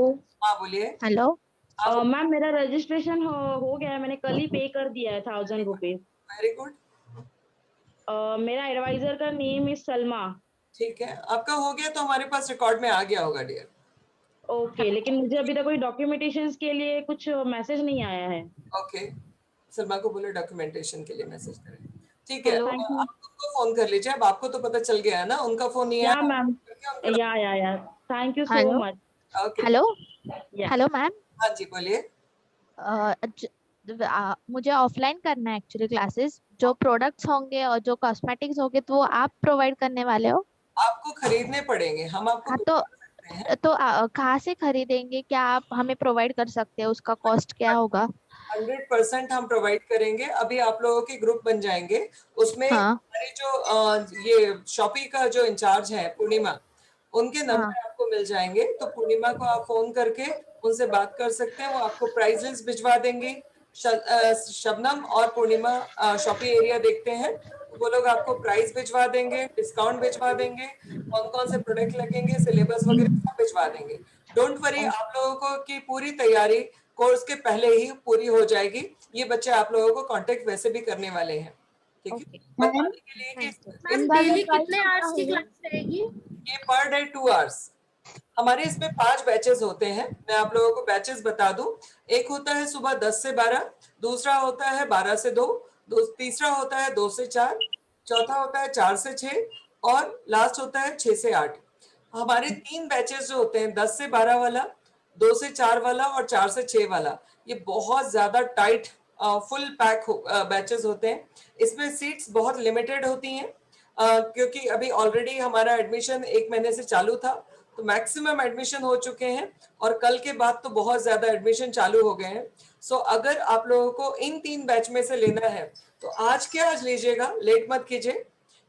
हाँ बोलिए। हेलो हाँ मैम मेरा रजिस्ट्रेशन हो गया है, मैंने कल ही पे कर दिया है 1000 रुपीज। Very good. मेरा एडवाइजर का नेम इज सलमा। ठीक है, आपका हो गया तो हमारे पास रिकॉर्ड में आ गया होगा डियर। ओके, लेकिन मुझे अभी तक कोई डॉक्यूमेंटेशन के लिए कुछ मैसेज नहीं आया है। ओके, सलमा को बोले डॉक्यूमेंटेशन के लिए मैसेज करें। ठीक है, हेलो आप उनको फोन कर लीजिए। अब आपको तो पता चल गया है ना, उनका फोन नहीं या आया। मैम या thank you so hello much. Okay. Hello या हेलो मैम, हाँ जी बोलिए। मुझे ऑफलाइन करना है एक्चुअली क्लासेस। जो प्रोडक्ट्स होंगे और जो कॉस्मेटिक्स होंगे तो वो आप प्रोवाइड करने वाले हो? आपको खरीदने पड़ेंगे, हम आपको हाँ बुक कर सकते हैं। तो कहाँ से खरीदेंगे? क्या आप हमें प्रोवाइड कर सकते हैं? उसका कॉस्ट क्या होगा? 100% हम प्रोवाइड करेंगे। अभी आप लोगों के ग्रुप बन जाएंगे, उसमें हाँ हमारी जो ये शॉपी का जो इंचार्ज है पूर्णिमा, उनके हाँ। नंबर आपको मिल जाएंगे। तो पूर्णिमा को आप फोन करके उनसे बात कर सकते हैं, वो आपको प्राइजेस भिजवा देंगी। शबनम और पूर्णिमा शॉपी एरिया देखते हैं, तो वो लोग आपको प्राइस भिजवा देंगे, डिस्काउंट भिजवा देंगे, कौन कौन से प्रोडक्ट लगेंगे, सिलेबस वगैरह सब भिजवा देंगे। डोंट वरी, आप लोगों को की पूरी तैयारी कोर्स के पहले ही पूरी हो जाएगी। ये बच्चे आप लोगों को कांटेक्ट वैसे भी करने वाले हैं। ठीक है, ओके, बताने के लिए कि मैम डेली कितने आवर्स की क्लास रहेगी? ये पर डे 2 आवर्स। हमारे इसमें 5 बैचेस होते हैं। मैं आप लोगों को बैचेस बता दूं। एक होता है सुबह 10 से 12, दूसरा होता है 12 से 2, तीसरा होता है 2 से 4, चौथा होता है 4 से 6 और लास्ट होता है 6 से 8। हमारे 3 बैचेस जो होते हैं, 10 से 12 वाला, 2 से 4 वाला और 4 से 6 वाला, ये बहुत ज्यादा टाइट फुल पैक बैचेस होते हैं। इसमें सीट्स बहुत लिमिटेड होती हैं, क्योंकि अभी ऑलरेडी हमारा एडमिशन 1 महीने से चालू था, तो मैक्सिमम एडमिशन हो चुके हैं और कल के बाद तो बहुत ज्यादा एडमिशन चालू हो गए हैं। सो अगर आप लोगों को इन 3 बैच में से लेना है तो आज के आज लीजिएगा, लेट मत कीजिए,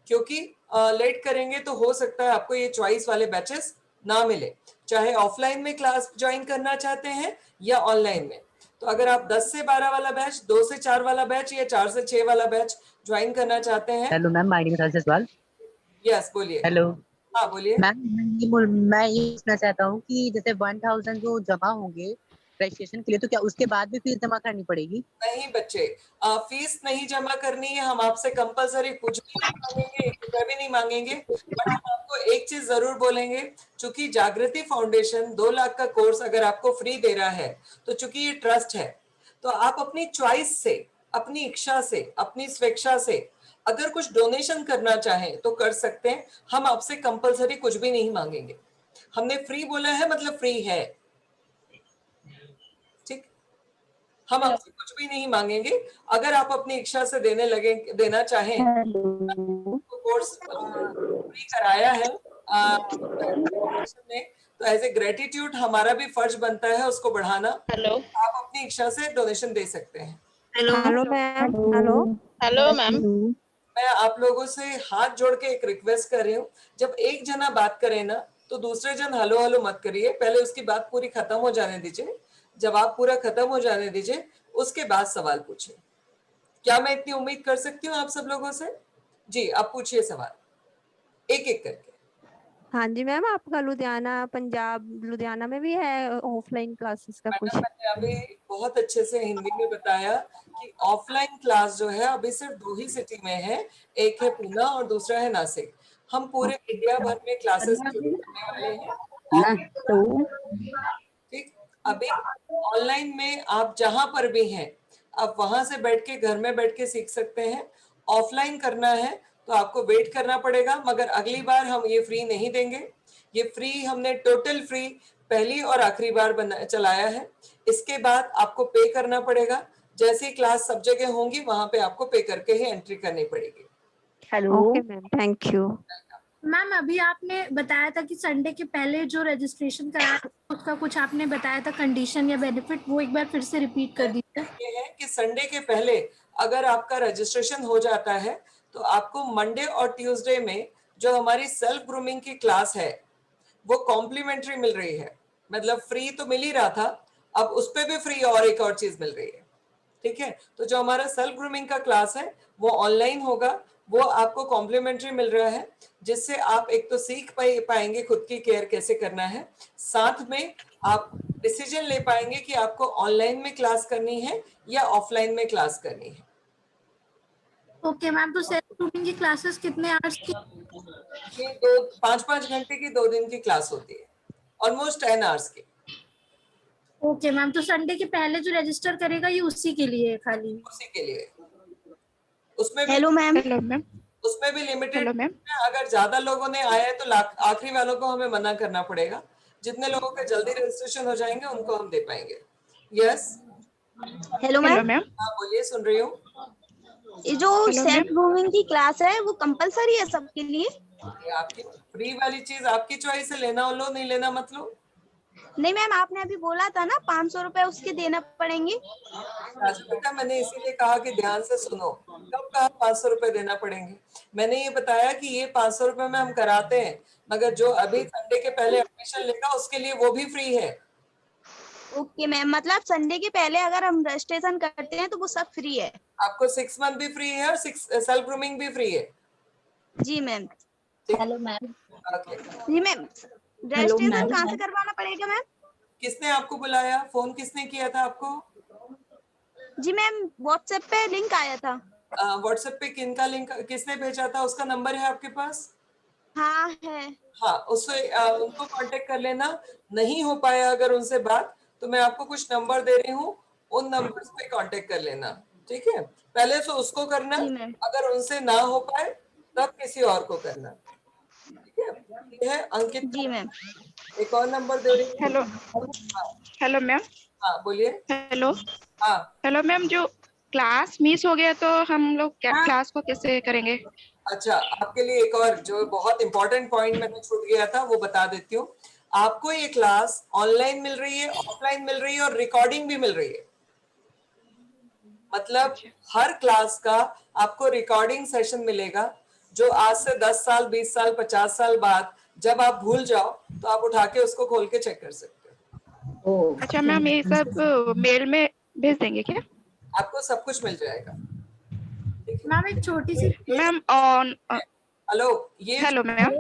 क्योंकि लेट करेंगे तो हो सकता है आपको ये चॉइस वाले बैचेस ना मिले, चाहे ऑफलाइन में क्लास ज्वाइन करना चाहते हैं या ऑनलाइन में। तो अगर आप 10 से 12 वाला बैच, 2 से 4 वाला बैच या 4 से 6 वाला बैच ज्वाइन करना चाहते हैं। Hello ma'am, my name is Jaswal. Yes बोलिए। हेलो हाँ बोलिए। मैम, मैं ये पूछना चाहता हूँ कि जैसे 1000 जो जमा होंगे रजिस्ट्रेशन के लिए, तो क्या उसके बाद भी फीस जमा करनी पड़ेगी? नहीं बच्चे, फीस नहीं जमा करनी है। हम आपसे कंपलसरी कुछ भी नहीं मांगेंगे, 1 रुपया भी नहीं मांगेंगे। बट हम आपको एक चीज जरूर बोलेंगे, चूंकि जागृति फाउंडेशन 2 लाख का कोर्स अगर आपको फ्री दे रहा है, तो चूंकि ये ट्रस्ट है, तो आप अपनी चॉइस से, अपनी इच्छा से, अपनी स्वेच्छा से अगर कुछ डोनेशन करना चाहें तो कर सकते हैं। हम आपसे कंपलसरी कुछ भी नहीं मांगेंगे। हमने फ्री बोला है मतलब फ्री है। ठीक, हम आपसे कुछ भी नहीं मांगेंगे। अगर आप अपनी इच्छा से देना चाहें, तो कोर्स फ्री कराया है ने, तो एज ए ग्रेटिट्यूड हमारा भी फर्ज बनता है उसको बढ़ाना। आप अपनी इच्छा से डोनेशन दे सकते हैं। Hello ma'am. Hello ma'am. मैं आप लोगों से हाथ जोड़ के एक रिक्वेस्ट कर रही हूँ, जब एक जना बात करे ना तो दूसरे जन हेलो हेलो मत करिए, पहले उसकी बात पूरी खत्म हो जाने दीजिए। जवाब पूरा खत्म हो जाने दीजिए, उसके बाद सवाल पूछिए। क्या मैं इतनी उम्मीद कर सकती हूँ आप सब लोगों से? जी, आप पूछिए सवाल एक एक करके। हाँ जी मैम, आपका लुधियाना, पंजाब लुधियाना में भी है ऑफलाइन क्लासेस का कुछ? मैडम मैंने अभी बहुत अच्छे से हिंदी में बताया कि ऑफलाइन क्लास जो है अभी सिर्फ 2 ही सिटी में है, एक है पूना और दूसरा है नासिक। हम पूरे इंडिया भर में क्लासेस शुरू करने वाले हैं। ठीक, अभी ऑनलाइन में आप जहां पर भी हैं, आप वहां से बैठ के घर में बैठ के सीख सकते हैं। ऑफलाइन करना है तो आपको वेट करना पड़ेगा, मगर अगली बार हम ये फ्री नहीं देंगे। ये फ्री हमने टोटल फ्री पहली और आखिरी बार चलाया है। इसके बाद आपको पे करना पड़ेगा। जैसे ही क्लास सब जगह होंगी वहां पे आपको पे करके ही एंट्री करनी पड़ेगी। Okay ma'am, thank you. Ma'am अभी आपने बताया था कि संडे के पहले जो रजिस्ट्रेशन कराया उसका कुछ आपने बताया था कंडीशन या बेनिफिट, वो एक बार फिर से रिपीट कर दीजिए। ये है कि संडे के पहले अगर आपका रजिस्ट्रेशन हो जाता है तो आपको मंडे और ट्यूसडे में जो हमारी सेल्फ ग्रूमिंग की क्लास है, वो कॉम्प्लीमेंट्री मिल रही है, मतलब फ्री तो मिल ही रहा था, अब उस पे भी फ्री और एक और चीज मिल रही है। ठीक है, तो जो हमारा सेल्फ ग्रूमिंग का क्लास है वो ऑनलाइन होगा, वो आपको कॉम्प्लीमेंट्री मिल रहा है, जिससे आप एक तो सीख पाएंगे खुद की केयर कैसे करना है, साथ में आप डिसीजन ले पाएंगे कि आपको ऑनलाइन में क्लास करनी है या ऑफलाइन में क्लास करनी है। ओके मैम, तो सेल्फ ग्रूमिंग की क्लासेस कितने आवर्स की? ये 5-5 घंटे की 2 दिन की क्लास होती है, ऑलमोस्ट 10 आवर्स की। ओके मैम, तो संडे के पहले जो रजिस्टर करेगा ये उसी के लिए है खाली? उसी के लिए। उसमें भी हेलो मैम। उसमें भी लिमिटेड, अगर ज्यादा लोगों ने आया है तो आखिरी वालों को हमें मना करना पड़ेगा, जितने लोगों के जल्दी रजिस्ट्रेशन हो जाएंगे उनको हम दे पाएंगे। Yes hello ma'am. हाँ बोलिए, सुन रही हूँ। ये जो सेल्फ ग्रूमिंग की क्लास है वो कंपलसरी है सबके लिए? ये आपकी फ्री वाली चीज आपकी चॉइस है, लेना हो लो, नहीं लेना मत लो। नहीं मैम, आपने अभी बोला था ना 500 रुपए उसके देना पड़ेंगे। बेटा मैंने इसीलिए कहा कि ध्यान से सुनो, कब कहा 500 रुपए देना पड़ेंगे? मैंने ये बताया कि ये 500 रुपए में हम कराते हैं, मगर जो अभी संडे के पहले एडमिशन लेगा उसके लिए वो भी फ्री है। ओके मैम, मतलब संडे के पहले अगर हम रजिस्ट्रेशन करते हैं तो वो सब फ्री है? आपको 6 मंथ भी फ्री है और सेल्फ ग्रूमिंग भी फ्री है। जी मैम। Hello ma'am. जी मैम, रजिस्ट्रेशन कहाँ से करवाना पड़ेगा मैम? किसने आपको बुलाया, फोन किसने किया था आपको? जी मैम, व्हाट्सएप पे लिंक आया था। व्हाट्सएप पे किनका लिंक किसने भेजा था, उसका नंबर है आपके पास? हाँ है। हाँ, उससे उनको कांटेक्ट कर लेना। नहीं हो पाया अगर उनसे बात, तो मैं आपको कुछ नंबर दे रही हूँ, उन नंबर्स पे कांटेक्ट कर लेना। ठीक है, पहले तो उसको करना, अगर उनसे ना हो पाए तब किसी और को करना। ठीक है, ये है अंकित। जी मैम। एक और नंबर दे रही हूँ। Hello hello ma'am. हाँ बोलिए। हेलो हाँ हेलो मैम, जो क्लास मिस हो गया तो हम लोग क्लास को कैसे करेंगे? अच्छा, आपके लिए एक और जो बहुत इंपॉर्टेंट पॉइंट मैंने छूट गया था वो बता देती हूँ। आपको ये क्लास ऑनलाइन मिल रही है, ऑफलाइन मिल रही है और रिकॉर्डिंग भी मिल रही है। मतलब हर क्लास का आपको रिकॉर्डिंग सेशन मिलेगा, जो आज से 10 साल 20 साल 50 साल बाद जब आप भूल जाओ तो आप उठा के उसको खोल के चेक कर सकते हो। अच्छा मैम, ये सब मेल में भेज देंगे क्या? आपको सब कुछ मिल जाएगा। मैम एक छोटी सी मैम ऑन हेलो, ये हेलो मैम,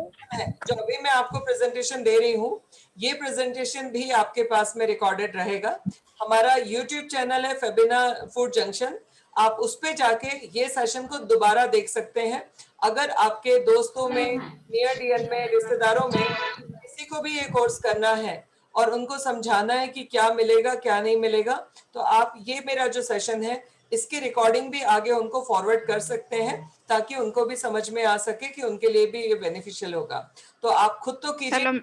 जो अभी मैं आपको प्रेजेंटेशन दे रही हूँ, ये प्रेजेंटेशन भी आपके पास में रिकॉर्डेड रहेगा। हमारा यूट्यूब चैनल है फेबिना फूड जंक्शन, आप उस पे जाके ये सेशन को दोबारा देख सकते हैं। अगर आपके दोस्तों में, नियर डियर में, रिश्तेदारों में किसी को भी ये कोर्स करना है और उनको समझाना है कि क्या मिलेगा क्या नहीं मिलेगा, तो आप ये मेरा जो सेशन है इसकी रिकॉर्डिंग भी आगे उनको फॉरवर्ड कर सकते हैं, ताकि उनको भी समझ में आ सके कि उनके लिए भी ये बेनिफिशियल होगा। तो आप खुद तो कीजिए,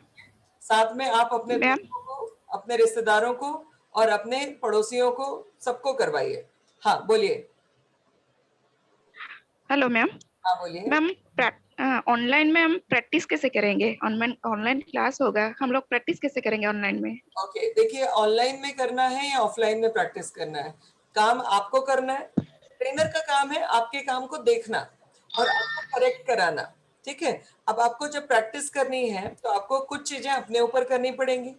साथ में आप अपने दोस्तों को, अपने रिश्तेदारों को और अपने पड़ोसियों को सबको करवाइए। हाँ बोलिए। Hello ma'am. हाँ बोलिए। मैम ऑनलाइन में हम प्रैक्टिस कैसे करेंगे? ऑनलाइन क्लास होगा, हम लोग प्रैक्टिस कैसे करेंगे ऑनलाइन में? ओके, देखिए ऑनलाइन में करना है या ऑफलाइन में प्रैक्टिस करना है, काम आपको करना है। ट्रेनर का काम है आपके काम को देखना और आपको करेक्ट कराना। ठीक है, अब आपको जब प्रैक्टिस करनी है तो आपको कुछ चीजें अपने ऊपर करनी पड़ेंगी,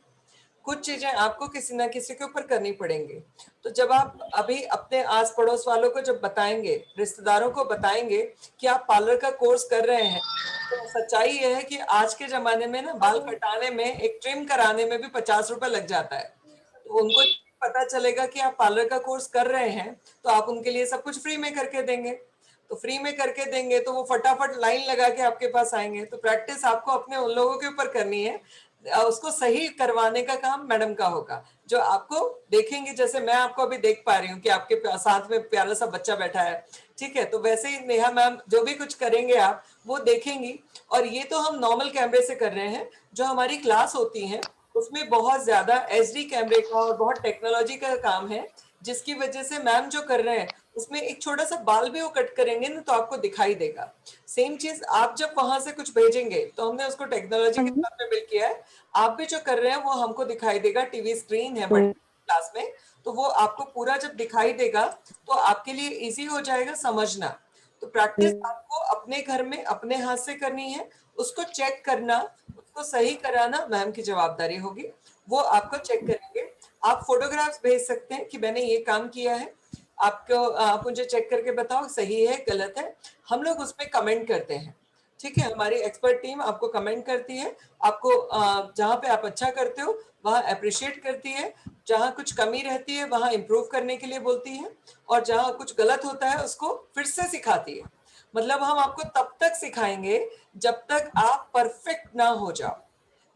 कुछ चीजें आपको किसी ना किसी के ऊपर करनी पड़ेंगी। तो जब आप अभी अपने आस पड़ोस वालों को जब बताएंगे, रिश्तेदारों को बताएंगे कि आप पार्लर का कोर्स कर रहे हैं, तो सच्चाई ये है कि आज के जमाने में ना बाल कटाने में, एक ट्रिम कराने में भी 50 रुपए लग जाता है। तो उनको पता चलेगा कि आप पार्लर का कोर्स कर रहे हैं तो आप उनके लिए सब कुछ फ्री में करके देंगे। तो फ्री में करके देंगे तो वो फटाफट लाइन लगा के आपके पास आएंगे। तो प्रैक्टिस आपको अपने उन लोगों के ऊपर करनी है, उसको सही करवाने का काम मैडम का होगा, जो आपको देखेंगे। जैसे मैं आपको अभी देख पा रही हूँ कि आपके साथ में प्यारा सा बच्चा बैठा है, ठीक है, तो वैसे ही नेहा मैम जो भी कुछ करेंगे आप वो देखेंगी। और ये तो हम नॉर्मल कैमरे से कर रहे हैं, जो हमारी क्लास होती है उसमें बहुत ज्यादा एचडी कैमरे का और बहुत टेक्नोलॉजी का काम है, जिसकी वजह से मैम जो कर रहे हैं उसमें एक छोटा सा बाल भी वो कट करेंगे ना तो आपको दिखाई देगा। सेम चीज आप जब वहां से कुछ भेजेंगे तो हमने उसको टेक्नोलॉजी के साथ में बिल्ड किया है। आप भी जो कर रहे हैं वो हमको दिखाई देगा, टीवी स्क्रीन है बड़ी क्लास में, तो वो आपको पूरा जब दिखाई देगा तो आपके लिए इजी हो जाएगा समझना। तो प्रैक्टिस आपको अपने घर में अपने हाथ से करनी है, उसको चेक करना, उसको उसको सही कराना मैम की जवाबदारी होगी, वो आपको चेक करेंगे। आप फोटोग्राफ्स भेज सकते हैं कि मैंने ये काम किया है, आप मुझे चेक करके बताओ सही है गलत है, हम लोग उसमें कमेंट करते हैं। ठीक है, हमारी एक्सपर्ट टीम आपको कमेंट करती है, आपको जहाँ पे आप अच्छा करते हो वहाँ अप्रिशिएट करती है, जहाँ कुछ कमी रहती है वहाँ इम्प्रूव करने के लिए बोलती है, और जहाँ कुछ गलत होता है उसको फिर से सिखाती है। मतलब हम आपको तब तक सिखाएंगे जब तक आप परफेक्ट ना हो जाओ।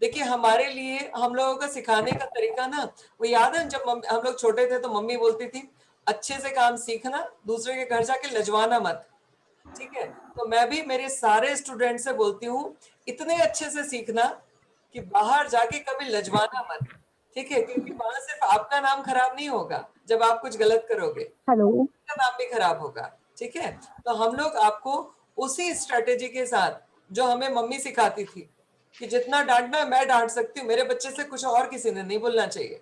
देखिए हमारे लिए हम लोगों का सिखाने का तरीका ना, वो याद है जब हम लोग छोटे थे तो मम्मी बोलती थी अच्छे से काम सीखना, दूसरे के घर जाके लजवाना मत। ठीक है, तो मैं भी मेरे सारे स्टूडेंट से बोलती हूँ इतने अच्छे से सीखना कि बाहर जाके कभी लजवाना मत। ठीक है, क्योंकि वहां सिर्फ आपका नाम खराब नहीं होगा, जब आप कुछ गलत करोगे आपका नाम भी खराब होगा। ठीक है, तो हम लोग आपको उसी स्ट्रेटेजी के साथ जो हमें मम्मी सिखाती थी कि जितना डांटना है मैं डांट सकती हूँ, मेरे बच्चे से कुछ और किसी ने नहीं बोलना चाहिए,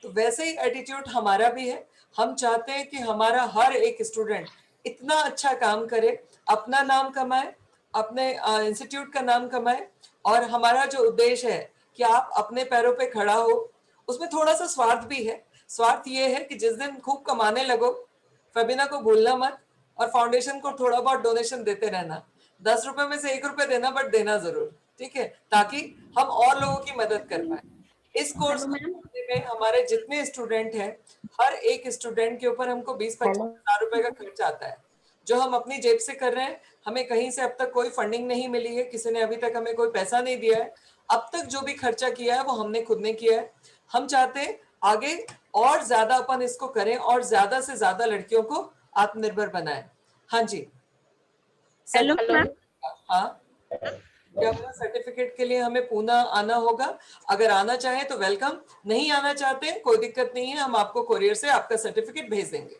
तो वैसे ही एटीट्यूड हमारा भी है। हम चाहते हैं कि हमारा हर एक स्टूडेंट इतना अच्छा काम करे, अपना नाम कमाए, अपने इंस्टीट्यूट का नाम कमाए, और हमारा जो उद्देश्य है कि आप अपने पैरों पे खड़ा हो। उसमें थोड़ा सा स्वार्थ भी है। स्वार्थ ये है कि जिस दिन खूब कमाने लगो, फेबिना को भूलना मत, और फाउंडेशन को थोड़ा बहुत डोनेशन देते रहना। 10 रुपए में से 1 रुपए देना, बट देना जरूर। ठीक है, ताकि हम और लोगों की मदद कर पाए। इस कोर्स में हमारे जितने स्टूडेंट हैं, हर एक स्टूडेंट के ऊपर हमको 20-25 हजार रुपए का खर्च आता है, जो हम अपनी जेब से कर रहे हैं। हमें कहीं से अब तक कोई फंडिंग नहीं मिली है, किसी ने अभी तक हमें कोई पैसा नहीं दिया है। अब तक जो भी खर्चा किया है वो हमने खुद ने किया है। हम चाहते हैं आगे और ज्यादा अपन इसको करें और ज्यादा से ज्यादा लड़कियों को आत्मनिर्भर बनाएं। हाँ जी, हेलो मैम। हाँ, क्या सर्टिफिकेट के लिए हमें पूना आना होगा? अगर आना चाहे तो वेलकम, नहीं आना चाहते कोई दिक्कत नहीं है, हम आपको कोरियर से आपका सर्टिफिकेट भेज देंगे।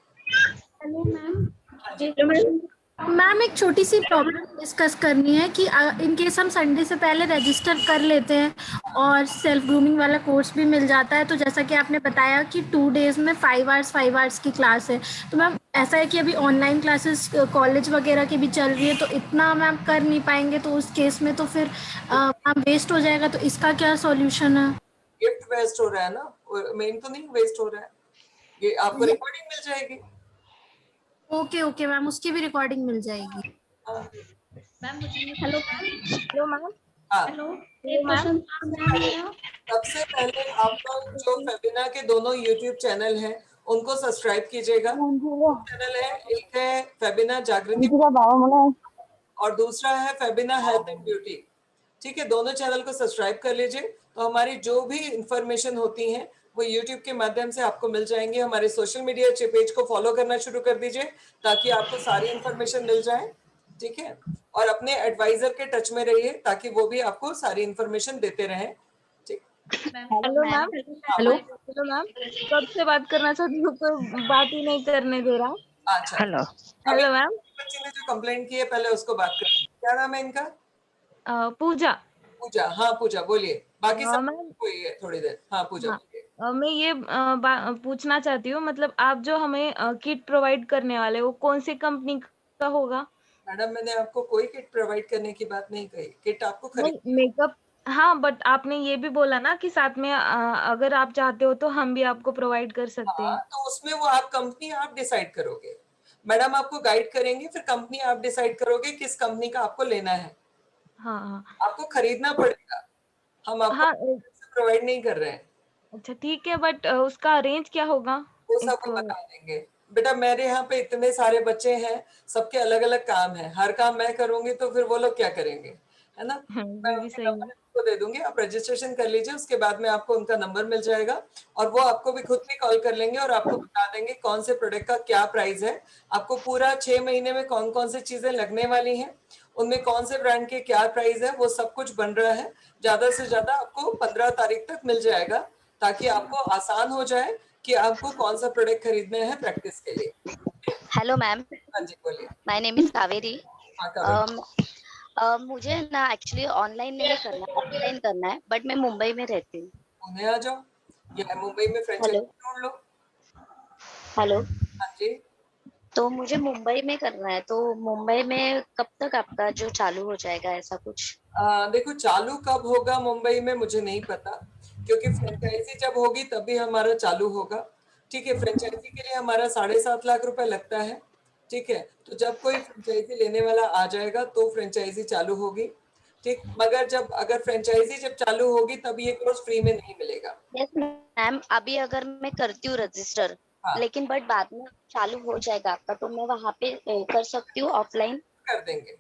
Hello ma'am. मैम एक छोटी सी प्रॉब्लम डिस्कस करनी है कि इन केस हम संडे से पहले रजिस्टर कर लेते हैं और सेल्फ ग्रूमिंग वाला कोर्स भी मिल जाता है, तो जैसा कि आपने बताया कि 2 डेज में 5 आवर्स की क्लास है, तो मैम ऐसा है कि अभी ऑनलाइन क्लासेस कॉलेज वगैरह की भी चल रही है, तो इतना मैम कर नहीं पाएंगे, तो उस केस में तो फिर मैम वेस्ट हो जाएगा, तो इसका क्या सॉल्यूशन है? गिफ्ट वेस्ट हो रहा है ना, मेन तो नहीं वेस्ट हो रहा है, ये आपको रिकॉर्डिंग मिल जाएगी। ओके मैम, उसकी भी रिकॉर्डिंग मिल जाएगी। Ma'am hello ma'am. हाँ, हेलो एक क्वेश्चन सबसे पहले आप लोग जो फेबिना के दोनों यूट्यूब चैनल हैं उनको सब्सक्राइब कीजिएगा। चैनल है, एक है फेबिना जागृति और दूसरा है फेबिना हेल्थ एंड ब्यूटी। ठीक है, दोनों चैनल को सब्सक्राइब कर लीजिए, तो हमारी जो भी इंफॉर्मेशन होती है वो यूट्यूब के माध्यम से आपको मिल जाएंगे। हमारे सोशल मीडिया पेज को फॉलो करना शुरू कर दीजिए ताकि आपको सारी इंफॉर्मेशन मिल जाए। ठीक है, और अपने एडवाइजर के टच में रहिए ताकि वो भी आपको सारी इंफॉर्मेशन देते रहें। ठीक, हेलो मैम। हेलो मैम, कब से बात करना चाहती हूँ तो बात ही नहीं करने दे रहा। अच्छा, हेलो मैम। बच्चे ने जो कंप्लेंट की है पहले उसको बात करें। क्या नाम है इनका? पूजा। पूजा, हाँ पूजा बोलिए, बाकी सब मैम कोई है थोड़ी देर। हाँ पूजा बोलिए। मैं ये पूछना चाहती हूँ, मतलब आप जो हमें किट प्रोवाइड करने वाले वो कौन सी कंपनी का होगा? मैडम मैंने आपको कोई किट प्रोवाइड करने की बात नहीं कही, किट आपको खरीद मेकअप, हाँ, बट आपने ये भी बोला ना कि साथ में अगर आप चाहते हो तो हम भी आपको प्रोवाइड कर सकते हैं। तो उसमें वो आप कंपनी आप डिसाइड करोगे, मैडम आपको गाइड करेंगे, फिर कंपनी आप डिसाइड करोगे किस कंपनी का आपको लेना है। हाँ, आपको खरीदना पड़ेगा, हम आपको प्रोवाइड नहीं कर रहे हैं। अच्छा ठीक है, बट उसका रेंज क्या होगा? वो सब हम बता देंगे। बेटा मेरे यहाँ पे इतने सारे बच्चे हैं, सबके अलग अलग काम है, हर काम मैं करूंगी तो फिर वो लोग क्या करेंगे, है ना? मैं उनके नंबर आपको दे दूंगी, आप रजिस्ट्रेशन कर लीजिए, उसके बाद में आपको उनका नंबर मिल जाएगा और वो आपको भी खुद भी कॉल कर लेंगे और आपको बता देंगे कौन से प्रोडक्ट का क्या प्राइस है। आपको पूरा 6 महीने में कौन कौन सी चीजें लगने वाली हैं, उनमें कौन से ब्रांड के क्या प्राइस है, वो सब कुछ बन रहा है। ज्यादा से ज्यादा आपको 15 तारीख तक मिल जाएगा ताकि आपको आसान हो जाए कि आपको कौन सा प्रोडक्ट खरीदना है प्रैक्टिस के लिए। Hello ma'am. हाँ जी बोलिए। My name is Kaveri. मुझे ना एक्चुअली ऑनलाइन नहीं करना, ऑफलाइन करना है, बट मैं मुंबई में रहती हूँ। पुणे आ जाओ या मुंबई में फ्रेंचाइजी ढूंढ लो। हेलो। हाँ जी। तो मुझे मुंबई में करना है, तो मुंबई में कब तक आपका जो चालू हो जाएगा ऐसा कुछ? देखो चालू कब होगा मुंबई में मुझे नहीं पता, क्योंकि फ्रेंचाइजी जब होगी तभी हमारा चालू होगा। ठीक है, फ्रेंचाइजी के लिए हमारा 7.5 लाख रुपए लगता है। ठीक है, तो जब कोई फ्रेंचाइजी लेने वाला आ जाएगा तो फ्रेंचाइजी चालू होगी। ठीक, मगर अगर फ्रेंचाइजी जब चालू होगी तब ये कोर्स फ्री में नहीं मिलेगा। यस मैम, अभी अगर मैं करती हूँ रजिस्टर, लेकिन बट बाद में चालू हो जाएगा आपका, तो मैं वहाँ पे कर सकती हूँ ऑफलाइन? कर देंगे।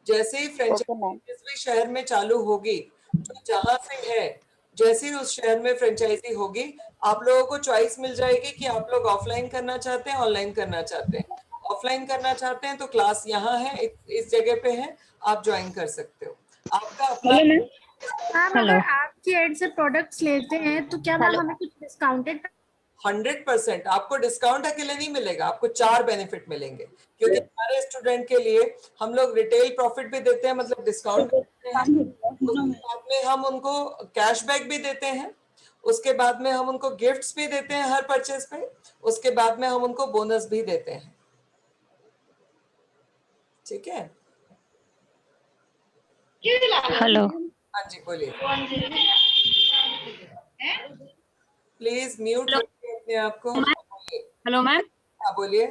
जैसे ही फ्रेंचाइजी जिस भी शहर में चालू होगी, जो जहां से है, जैसे ही उस शहर में फ्रेंचाइजी होगी, आप लोगों को चॉइस मिल जाएगी कि आप लोग ऑफलाइन करना चाहते हैं, ऑनलाइन करना चाहते हैं। ऑफलाइन करना चाहते हैं तो क्लास यहाँ है, इस जगह पे है, आप ज्वाइन कर सकते हो। आपका अपना मैम अगर आपकी एड से प्रोडक्ट्स लेते हैं तो क्या मैम हमें कुछ डिस्काउंटेड? 100% आपको डिस्काउंट अकेले नहीं मिलेगा, आपको 4 बेनिफिट मिलेंगे, क्योंकि हमारे स्टूडेंट के लिए हम लोग रिटेल प्रॉफिट भी देते हैं, मतलब डिस्काउंट भी देते हैं। उसके बाद में हम उनको कैशबैक भी देते हैं, उसके बाद में हम उनको गिफ्ट्स भी देते हैं हर परचेज पे, उसके बाद में हम उनको बोनस भी देते हैं। ठीक है, हेलो। हाँ जी बोलिए, प्लीज म्यूट रखिए अपने आप को। Hello ma'am. हाँ बोलिए।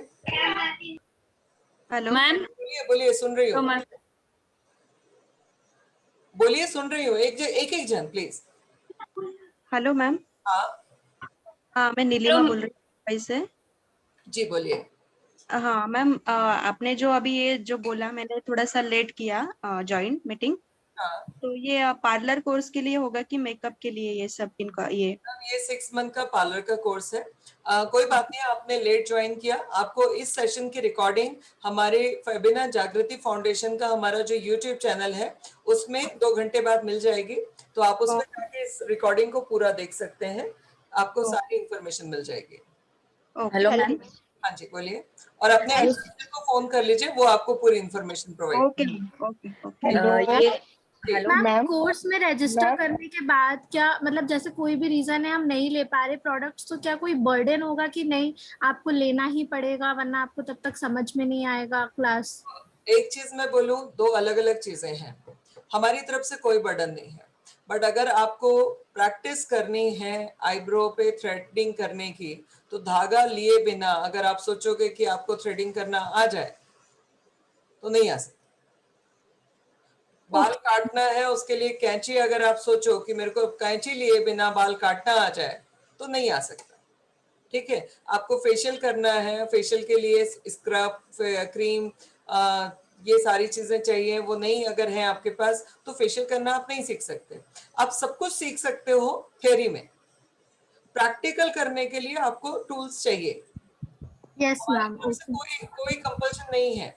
Hello ma'am. बोलिए सुन रही हूँ। बोलिए सुन रही हूँ, एक जन प्लीज। Hello ma'am. हाँ मैं नीलिमा बोल रही हूँ मुंबई से। जी बोलिए। हाँ मैम, आपने जो अभी ये जो बोला, मैंने थोड़ा सा लेट किया ज्वाइन मीटिंग। हाँ। तो ये पार्लर कोर्स के लिए होगा कि मेकअप के लिए, ये सब इनका ये 6 मंथ का पार्लर का कोर्स है। कोई बात नहीं, आपने लेट ज्वाइन किया। आपको इस सेशन की रिकॉर्डिंग हमारे फेबिना जागृति फाउंडेशन का हमारा जो यूट्यूब चैनल है उसमें 2 घंटे बाद मिल जाएगी, तो आप उसमें जाके इस रिकॉर्डिंग को पूरा देख सकते हैं, आपको सारी इंफॉर्मेशन मिल जाएगी। Hello ma'am. हाँ जी बोलिए, और अपने एडमिनिस्ट्रेटर को फोन कर लीजिए, वो आपको पूरी information provide. Okay. Ma'am course में रजिस्टर करने के बाद क्या मतलब, जैसे कोई भी रीजन है हम नहीं ले पा रहे प्रोडक्ट्स, तो क्या कोई बर्डन होगा कि नहीं आपको लेना ही पड़ेगा, वरना आपको तब तक समझ में नहीं आएगा क्लास? एक चीज मैं बोलूं, 2 अलग अलग चीजें हैं। हमारी तरफ से कोई बर्डन नहीं है, बट अगर आपको प्रैक्टिस करनी है आईब्रो पे थ्रेडिंग करने की, तो धागा लिए बिना अगर आप सोचोगे कि आपको थ्रेडिंग करना आ जाए तो नहीं आ सकता। बाल काटना है, उसके लिए कैंची अगर आप सोचो कि मेरे को कैंची लिए बिना बाल काटना आ जाए तो नहीं आ सकता। ठीक है, आपको फेशियल करना है, फेशियल के लिए स्क्रब, क्रीम, ये सारी चीजें चाहिए, वो नहीं अगर है आपके पास तो फेशियल करना आप नहीं सीख सकते। आप सब कुछ सीख सकते हो थ्योरी में, प्रैक्टिकल करने के लिए आपको टूल्स चाहिए। Yes ma'am. कोई कंपल्शन नहीं है,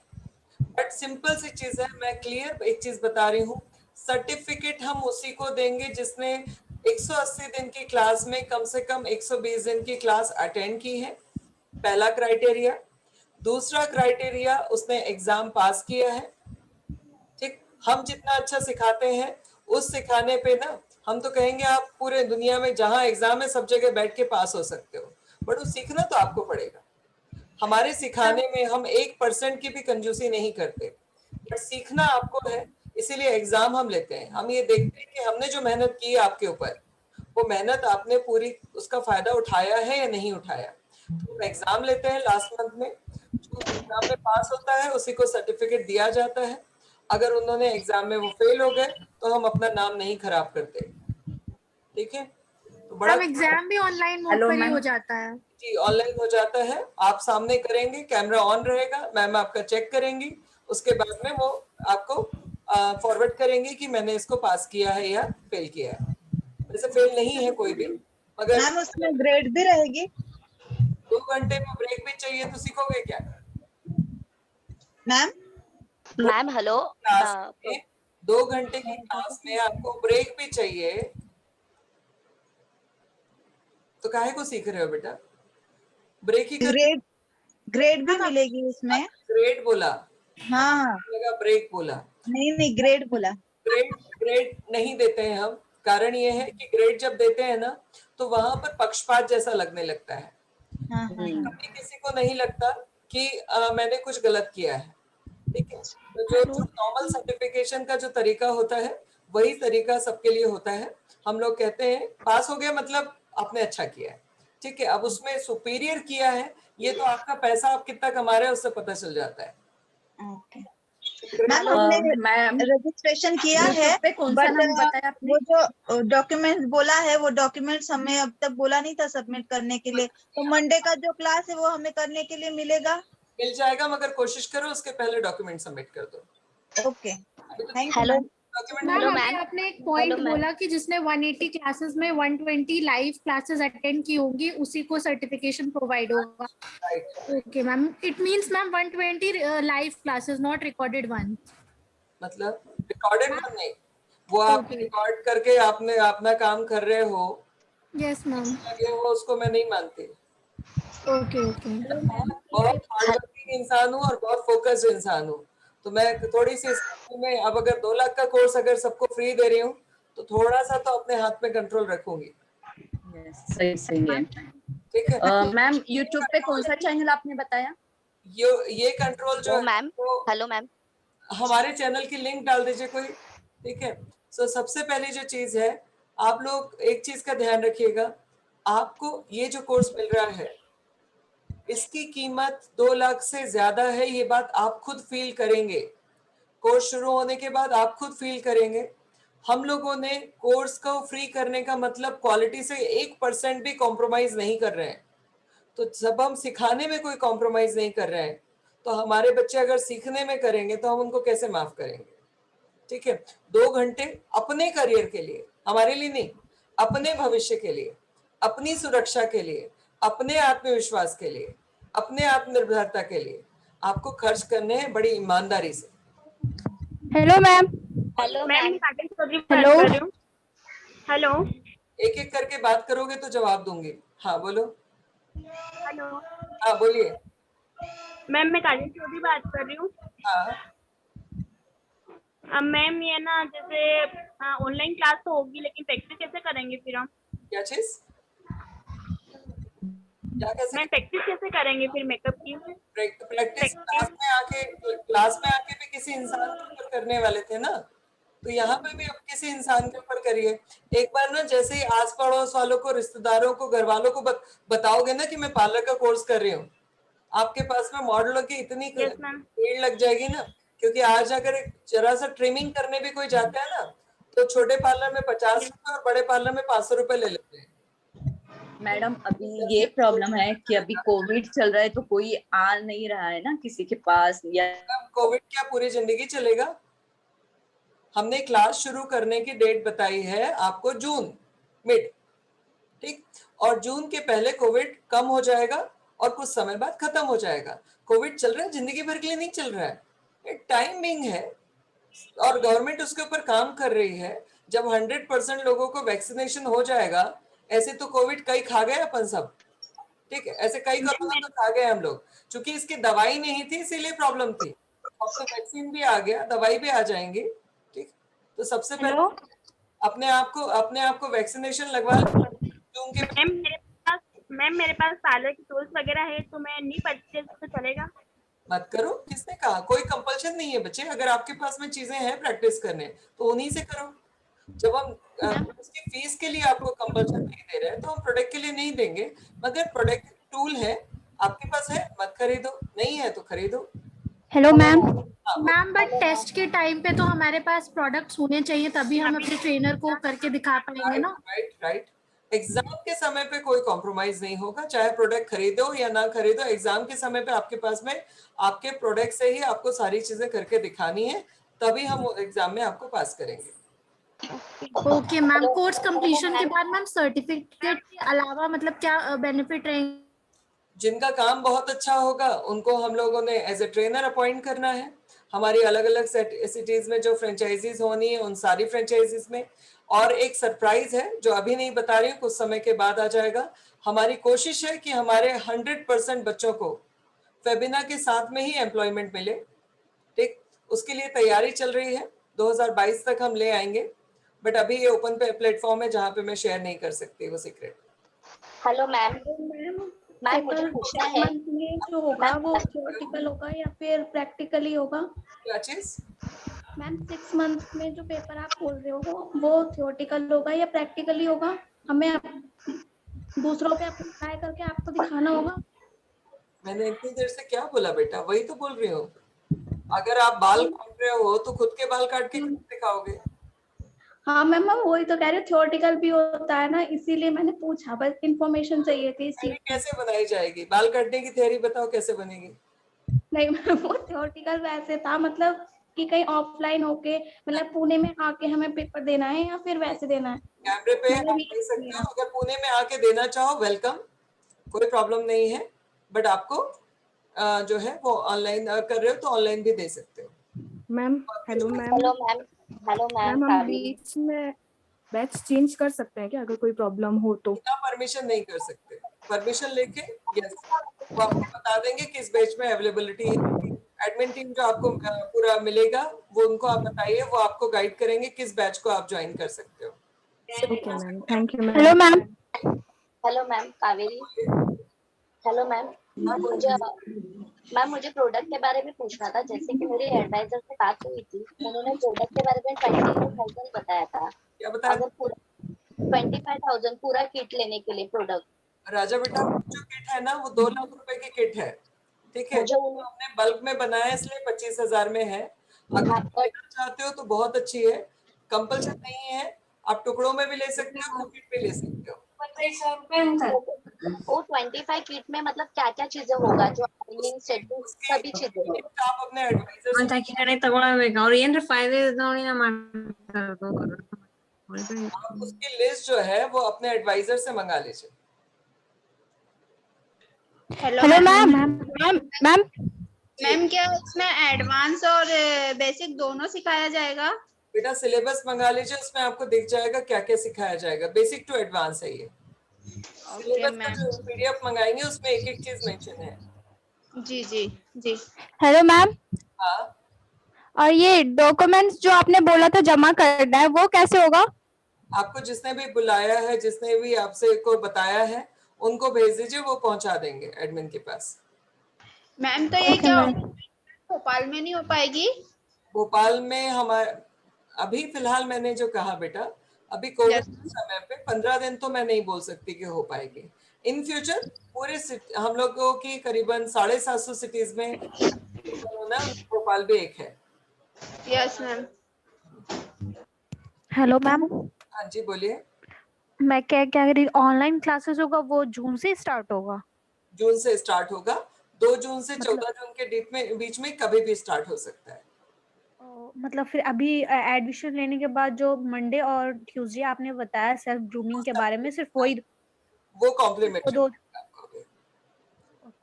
बट सिंपल सी चीज है। मैं क्लियर एक चीज बता रही हूँ, सर्टिफिकेट हम उसी को देंगे जिसने 180 दिन की क्लास में कम से कम 120 दिन की क्लास अटेंड की है, पहला क्राइटेरिया। दूसरा क्राइटेरिया, उसने एग्जाम पास किया है। ठीक, हम जितना अच्छा सिखाते हैं उस सिखाने पे ना हम तो कहेंगे आप पूरे दुनिया में जहां एग्जाम है सब जगह बैठ के पास हो सकते हो, बट वो सीखना तो आपको पड़ेगा। हमारे सिखाने में हम 1% की भी कंजूसी नहीं करते, बट सीखना आपको है, इसीलिए एग्जाम हम लेते हैं। हम ये देखते हैं कि हमने जो मेहनत की है आपके ऊपर, वो मेहनत आपने पूरी उसका फायदा उठाया है या नहीं उठाया। तो एग्जाम लेते हैं लास्ट मंथ में, जो एग्जाम में पास होता है उसी को सर्टिफिकेट दिया जाता है। अगर उन्होंने एग्जाम में वो फेल हो गए तो हम अपना नाम नहीं खराब करते। ठीक है, तो बड़ा एग्जाम भी ऑनलाइन मोड पर ही हो जाता है? जी ऑनलाइन हो जाता है, आप सामने करेंगे, कैमरा ऑन रहेगा, मैम आपका चेक करेंगी, उसके बाद में वो आपको फॉरवर्ड करेंगे कि मैंने इसको पास किया है या फेल किया है। वैसे फेल नहीं है कोई भी, मगर मैम उसमें ग्रेड भी रहेगी? 2 घंटे में ब्रेक भी चाहिए तो सीखोगे क्या मैम? मैम हेलो, 2 घंटे की क्लास में आपको ब्रेक भी चाहिए, तो काहे को सीख रहे हो बेटा? ब्रेक ही ग्रेड भी मिलेगी उसमें? ग्रेड बोला? हाँ लगा ब्रेक बोला। नहीं ग्रेड बोला। ग्रेड नहीं देते हैं हम, कारण ये है कि ग्रेड जब देते हैं ना तो वहां पर पक्षपात जैसा लगने लगता है। कभी किसी को नहीं लगता कि मैंने कुछ गलत किया है, ठीक है। तो जो नॉर्मल सर्टिफिकेशन का जो तरीका होता है वही तरीका सबके लिए होता है। हम लोग कहते हैं पास हो गया मतलब आपने अच्छा किया है, ठीक है। अब उसमें सुपीरियर किया है, ये तो आपका पैसा आप कितना कमा रहे हैं उससे पता चल जाता है। मैम हमने रजिस्ट्रेशन किया है, बट वो जो डॉक्यूमेंट्स बोला है वो डॉक्यूमेंट्स हमें अब तक बोला नहीं था सबमिट करने के लिए, तो मंडे का जो क्लास है वो हमें करने के लिए मिलेगा? मिल जाएगा, मगर कोशिश करो उसके पहले डॉक्यूमेंट सबमिट कर दो। ओके, थैंक हेलो मैम अभी आपने एक पॉइंट बोला कि जिसने 180 क्लासेस में 120 लाइव क्लासेस अटेंड की होंगी उसी को सर्टिफिकेशन प्रोवाइड होगा। Okay ma'am, it means ma'am 120 live classes not recorded one. मतलब रिकॉर्डेड वन नहीं, वो आप रिकॉर्ड करके आपने अपना काम कर रहे हो। यस मैम, वो उसको मैं नहीं मानती। Okay okay. बहुत हार्डवर्किंग इंसान हूँ और बहुत फोकस्ड इंसान हूँ, तो मैं थोड़ी सी में अब अगर 2 लाख का कोर्स अगर सबको फ्री दे रही हूँ तो थोड़ा सा तो अपने हाथ में कंट्रोल रखूंगी। सही है, ठीक है। मैम यूट्यूब पे कौन सा चैनल आपने बताया? ये कंट्रोल जो मैम, हेलो मैम, हमारे चैनल की लिंक डाल दीजिए कोई, ठीक है। सो सबसे पहली जो चीज है, आप लोग एक चीज का ध्यान रखिएगा, आपको ये जो कोर्स मिल रहा है इसकी कीमत 2 लाख से ज्यादा है, ये बात आप खुद फील करेंगे। कोर्स शुरू होने के बाद आप खुद फील करेंगे। हम लोगों ने कोर्स को फ्री करने का मतलब क्वालिटी से 1% भी कॉम्प्रोमाइज नहीं कर रहे हैं। तो जब हम सिखाने में कोई कॉम्प्रोमाइज नहीं कर रहे हैं तो हमारे बच्चे अगर सीखने में करेंगे तो हम उनको कैसे माफ करेंगे, ठीक है। 2 घंटे अपने करियर के लिए, हमारे लिए नहीं, अपने भविष्य के लिए, अपनी सुरक्षा के लिए, अपने आत्मविश्वास के लिए, अपने आत्मनिर्भरता के लिए आपको खर्च करने हैं बड़ी ईमानदारी से। Hello ma'am. Hello ma'am, hello hello, एक एक करके बात करोगे तो जवाब दूंगी। हाँ बोलो। हेलो हाँ बोलिए। मैम, मैं काजल चौधरी बात कर रही हूँ। हाँ मैम ये ना जैसे ऑनलाइन क्लास तो होगी लेकिन प्रैक्टिस कैसे करेंगे फिर हम? क्या चीज? क्या कैसे? मैम प्रैक्टिस कैसे करेंगे फिर मेकअप की? प्रैक्टिस क्लास में आके भी किसी इंसान के ऊपर करने वाले थे ना, तो यहाँ पे भी अब किसी इंसान के ऊपर करिए। एक बार ना जैसे ही आस पड़ोस वालों को, रिश्तेदारों को, घर वालों को बताओगे ना कि मैं पार्लर का कोर्स कर रही हूँ, आपके पास में मॉडलों की इतनी भीड़ लग जाएगी ना। क्योंकि आज अगर एक जरा सा ट्रिमिंग करने भी कोई जाता है ना तो छोटे पार्लर में 50 रुपए और बड़े पार्लर में 500 रुपए ले लेते हैं। मैडम अभी ये प्रॉब्लम है कि अभी कोविड चल रहा है तो कोई आ नहीं रहा है ना किसी के पास, या कोविड क्या पूरी जिंदगी चलेगा? हमने क्लास शुरू करने की डेट बताई है आपको जून मिड, ठीक, और जून के पहले कोविड कम हो जाएगा और कुछ समय बाद खत्म हो जाएगा। कोविड चल रहा है, जिंदगी भर के लिए नहीं चल रहा है, एक टाइमिंग है और गवर्नमेंट उसके ऊपर काम कर रही है। जब 100% लोगों को वैक्सीनेशन हो जाएगा, ऐसे तो कोविड कई खा गए अपन सब, ठीक है, ऐसे कई कोरोना तो खा गए हम लोग। क्योंकि इसकी दवाई नहीं थी इसीलिए प्रॉब्लम थी, अब तो वैक्सीन भी आ गया, दवाई भी आ जाएंगी, ठीक। तो सबसे पहले अपने आप को वैक्सीनेशन लगवा लें। मैम मेरे पास पार्लर की टूल्स वगैरह है तो मैं नहीं परचेज तो चलेगा? मत करो, किसने कहा? कोई कंपल्शन नहीं है बच्चे, अगर आपके पास में चीजें हैं प्रैक्टिस करने तो उन्हीं से करो। जब हम उसकी फीस के लिए आपको कंपल्शन नहीं दे रहे हैं तो हम प्रोडक्ट के लिए नहीं देंगे, मगर प्रोडक्ट टूल है आपके पास है, मत खरीदो, नहीं है तो खरीदो। Hello ma'am. Ma'am but test के टाइम पे तो हमारे पास प्रोडक्ट्स होने चाहिए, तभी हम अपने ट्रेनर को करके दिखा पाएंगे ना। राइट। एग्जाम के समय पे कोई कॉम्प्रोमाइज नहीं होगा, चाहे प्रोडक्ट खरीदो या ना खरीदो। एग्जाम के समय पे आपके पास में आपके प्रोडक्ट से ही आपको सारी चीजें करके दिखानी है, तभी हम एग्जाम में आपको पास करेंगे। ओके मैम, कोर्स कंप्लीशन के बाद मैम सर्टिफिकेट के अलावा मतलब क्या बेनिफिट रहेंगे? जिनका काम बहुत अच्छा होगा उनको हम लोगों ने एज ए ट्रेनर अपॉइंट करना है। हमारी अलग अलग सिटीज में जो फ्रेंचाइजीज होनी है उन सारी फ्रेंचाइजीज में, और एक सरप्राइज है जो अभी नहीं बता रही हूँ, कुछ समय के बाद आ जाएगा। हमारी कोशिश है कि हमारे 100% बच्चों को फेबिना के साथ में ही एम्प्लॉयमेंट मिले, ठीक। उसके लिए तैयारी चल रही है, 2022 तक हम ले आएंगे, बट अभी ये ओपन प्लेटफॉर्म है जहाँ पे मैं शेयर नहीं कर सकती वो सीक्रेट। Hello ma'am. मैम मुझे पेपर पूछना 6 है मंथ में जो होगा वो थियोरेटिकल होगा या फिर प्रैक्टिकली होगा? क्या चीज? मैम 6 मंथ में जो पेपर आप बोल रहे हो वो थियोरेटिकल होगा या प्रैक्टिकली होगा? हमें दूसरों पे अप्लाई करके आपको दिखाना होगा? मैंने इतनी देर से क्या बोला बेटा, वही तो बोल रही हूँ। अगर आप बाल काट रहे हो तो खुद के बाल काट के कैसे दिखाओगे? हाँ मैम मैं वही तो कह रही हूँ, थियोरेटिकल भी होता है ना, इसीलिए मैंने पूछा, बस इंफॉर्मेशन चाहिए थी इस चीज की। कैसे बनाई जाएगी? बाल काटने की थ्योरी बताओ कैसे बनेगी? नहीं मैम वो थियोरेटिकल वैसे था, मतलब कि कहीं ऑफलाइन होके, मतलब पुणे में आके हमें पेपर देना है या फिर वैसे देना है? कैमरे पे आप मतलब दे सकते हो, अगर पुणे में आके देना चाहो वेलकम, कोई प्रॉब्लम नहीं है। बट आपको जो है वो ऑनलाइन कर रहे हो तो ऑनलाइन भी दे सकते हो। Ma'am hello ma'am. Hello ma'am. Hello ma'am ma'am हम बीच में बैच चेंज कर सकते हैं क्या अगर कोई प्रॉब्लम हो तो? बिना परमिशन नहीं कर सकते, परमिशन लेके यस वो आपको बता देंगे किस बैच में अवेलेबिलिटी है। एडमिन टीम जो आपको पूरा मिलेगा वो उनको आप बताइए, वो आपको गाइड करेंगे किस बैच को आप ज्वाइन कर सकते हो। Okay ma'am, thank you ma'am. Hello ma'am. Hello ma'am Kaveri. Hello ma'am. मुझे प्रोडक्ट के बारे में पूछना था, जैसे कि मेरे एडवाइजर से बात हुई थी, उन्होंने प्रोडक्ट के बारे में 25,000 बताया था। क्या बताया? अगर पूरा 25,000 पूरा किट लेने के लिए प्रोडक्ट। राजा बेटा जो किट है ना वो 2 लाख रुपए की किट है, ठीक है? जो हमने बल्क में बनाया इसलिए 25,000 में है। अगर आप लेना चाहते हो तो बहुत अच्छी है, कंपल्सन नहीं है, आप टुकड़ों में भी ले सकते हो, किट भी ले सकते हो। वो 25 किट में मतलब क्या क्या चीजें होगा, जो सेटिंग सभी चीजें होगा। आप अपने एडवाइजर आप उसकी लिस्ट जो है वो अपने एडवाइजर से मंगा लीजिए। Hello ma'am. मैम मैम क्या इसमें एडवांस और बेसिक दोनों सिखाया जाएगा? बेटा सिलेबस मंगा लीजिए, उसमें आपको दिख जाएगा क्या क्या सिखाया जाएगा। बेसिक टू एडवांस है ये। सिलेबस का जो पीडीएफ मंगाएंगे उसमें एक एक चीज मेंशन है। जी जी जी। Hello ma'am. हाँ। और ये डॉक्यूमेंट्स जो आपने बोला था जमा करना है वो कैसे होगा? आपको जिसने भी बुलाया है, जिसने भी आपसे को बताया है, उनको भेज दीजिए, वो पहुंचा देंगे एडमिन के पास। मैम तो ये क्या भोपाल में नहीं हो पाएगी? भोपाल में हमारे अभी फिलहाल मैंने जो कहा बेटा, अभी कोविड के समय पे 15 दिन तो मैं नहीं बोल सकती कि हो पाएगी। इन फ्यूचर पूरे हम लोगों की करीबन 750 सिटीज में कोरोना, भोपाल भी एक है। Yes ma'am. Hello ma'am. हाँ जी बोलिए। मैं क्या कह रही, ऑनलाइन क्लासेस होगा वो जून से स्टार्ट होगा? जून से स्टार्ट होगा, 2 जून से 14 जून के बीच में कभी भी स्टार्ट हो सकता है। मतलब फिर अभी एडमिशन लेने के बाद जो मंडे और ट्यूसडे आपने बताया सेल्फ ग्रूमिंग के बारे में, सिर्फ वही वो कॉम्प्लीमेंट्री आपको भी।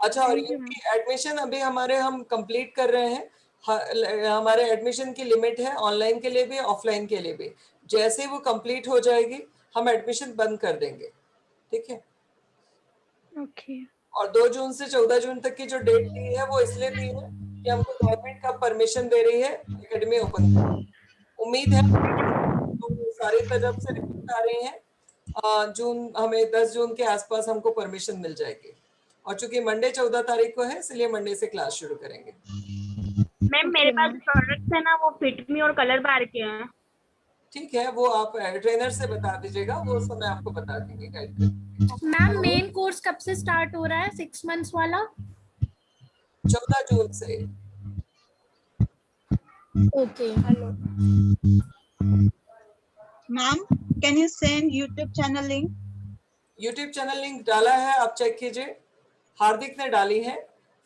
अच्छा, और Thank you, ये एडमिशन अभी हम कंप्लीट कर रहे हैं। हमारे एडमिशन की लिमिट है ऑनलाइन के लिए भी ऑफलाइन के लिए भी। जैसे ही वो कंप्लीट हो जाएगी हम एडमिशन बंद कर देंगे, ठीक है? ओके। और 2 जून से 14 जून तक की जो डेट दी है वो इसलिए दी है कि हमको गवर्नमेंट का परमिशन दे रही है एकेडमी ओपन करने की। उम्मीद है तो सारी तरफ से रिपोर्ट आ रही है, जून हमें 10 जून के आसपास हमको परमिशन मिल जाएगी। और चूंकि मंडे 14 तारीख को है इसलिए मंडे से क्लास शुरू करेंगे। मैम मेरे पास प्रोडक्ट्स है ना वो फिट मी और कलर बार के हैं। ठीक है, वो आप ट्रेनर से बता दीजिएगा, वो सब मैं आपको बता देंगे, गाइड करेंगे। मैम मेन कोर्स कब से स्टार्ट हो रहा है 6 मंथ्स वाला? 14 जून से। Okay. Ma'am can you send YouTube channel link? YouTube channel link डाला है, आप चेक कीजिए। हार्दिक ने डाली है,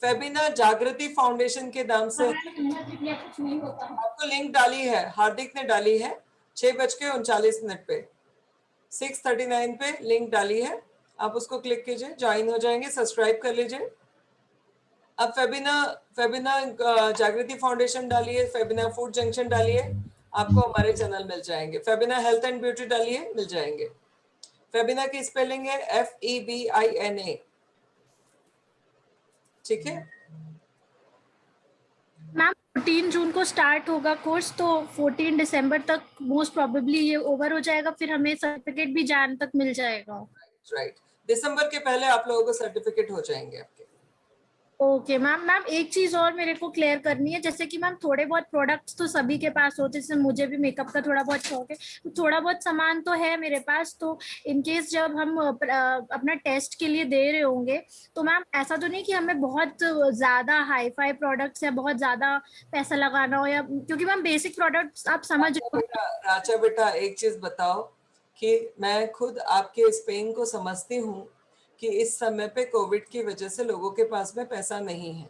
फेबिना जागृति फाउंडेशन के नाम से आपको लिंक डाली है, हार्दिक ने डाली है 6:39 पे 6:39 पे लिंक डाली है। आप उसको क्लिक कीजिए, ज्वाइन हो जाएंगे, सब्सक्राइब कर लीजिए। अब फेबिना जागृति फाउंडेशन डालिए, फेबिना फूड जंक्शन डालिए, आपको हमारे चैनल मिल जाएंगे। फेबिना हेल्थ एंड ब्यूटी डालिए, मिल जाएंगे। फेबिना की स्पेलिंग है FEBINA, ठीक है? मैम 14 जून को स्टार्ट होगा कोर्स, तो 14 दिसंबर तक मोस्ट प्रोबेबली ये ओवर हो जाएगा, फिर हमें सर्टिफिकेट भी जान तक मिल जाएगा। राइट। दिसंबर के पहले आप लोगों को सर्टिफिकेट हो जाएंगे आपके। Okay ma'am. मैम एक चीज और मेरे को क्लियर करनी है, जैसे कि मैम थोड़े बहुत प्रोडक्ट्स तो सभी के पास होते हैं, जैसे मुझे भी मेकअप का थोड़ा बहुत शौक है, तो थोड़ा बहुत सामान तो है मेरे पास। तो इन केस जब हम अपना टेस्ट के लिए दे रहे होंगे, तो मैम ऐसा तो नहीं कि हमें बहुत ज्यादा हाई फाई प्रोडक्ट्स या बहुत ज्यादा पैसा लगाना हो, या क्योंकि मैम बेसिक प्रोडक्ट्स आप समझ। राजा बेटा एक चीज बताओ कि मैं खुद आपके इस पेन को समझती हूँ कि इस समय पे कोविड की वजह से लोगों के पास में पैसा नहीं है,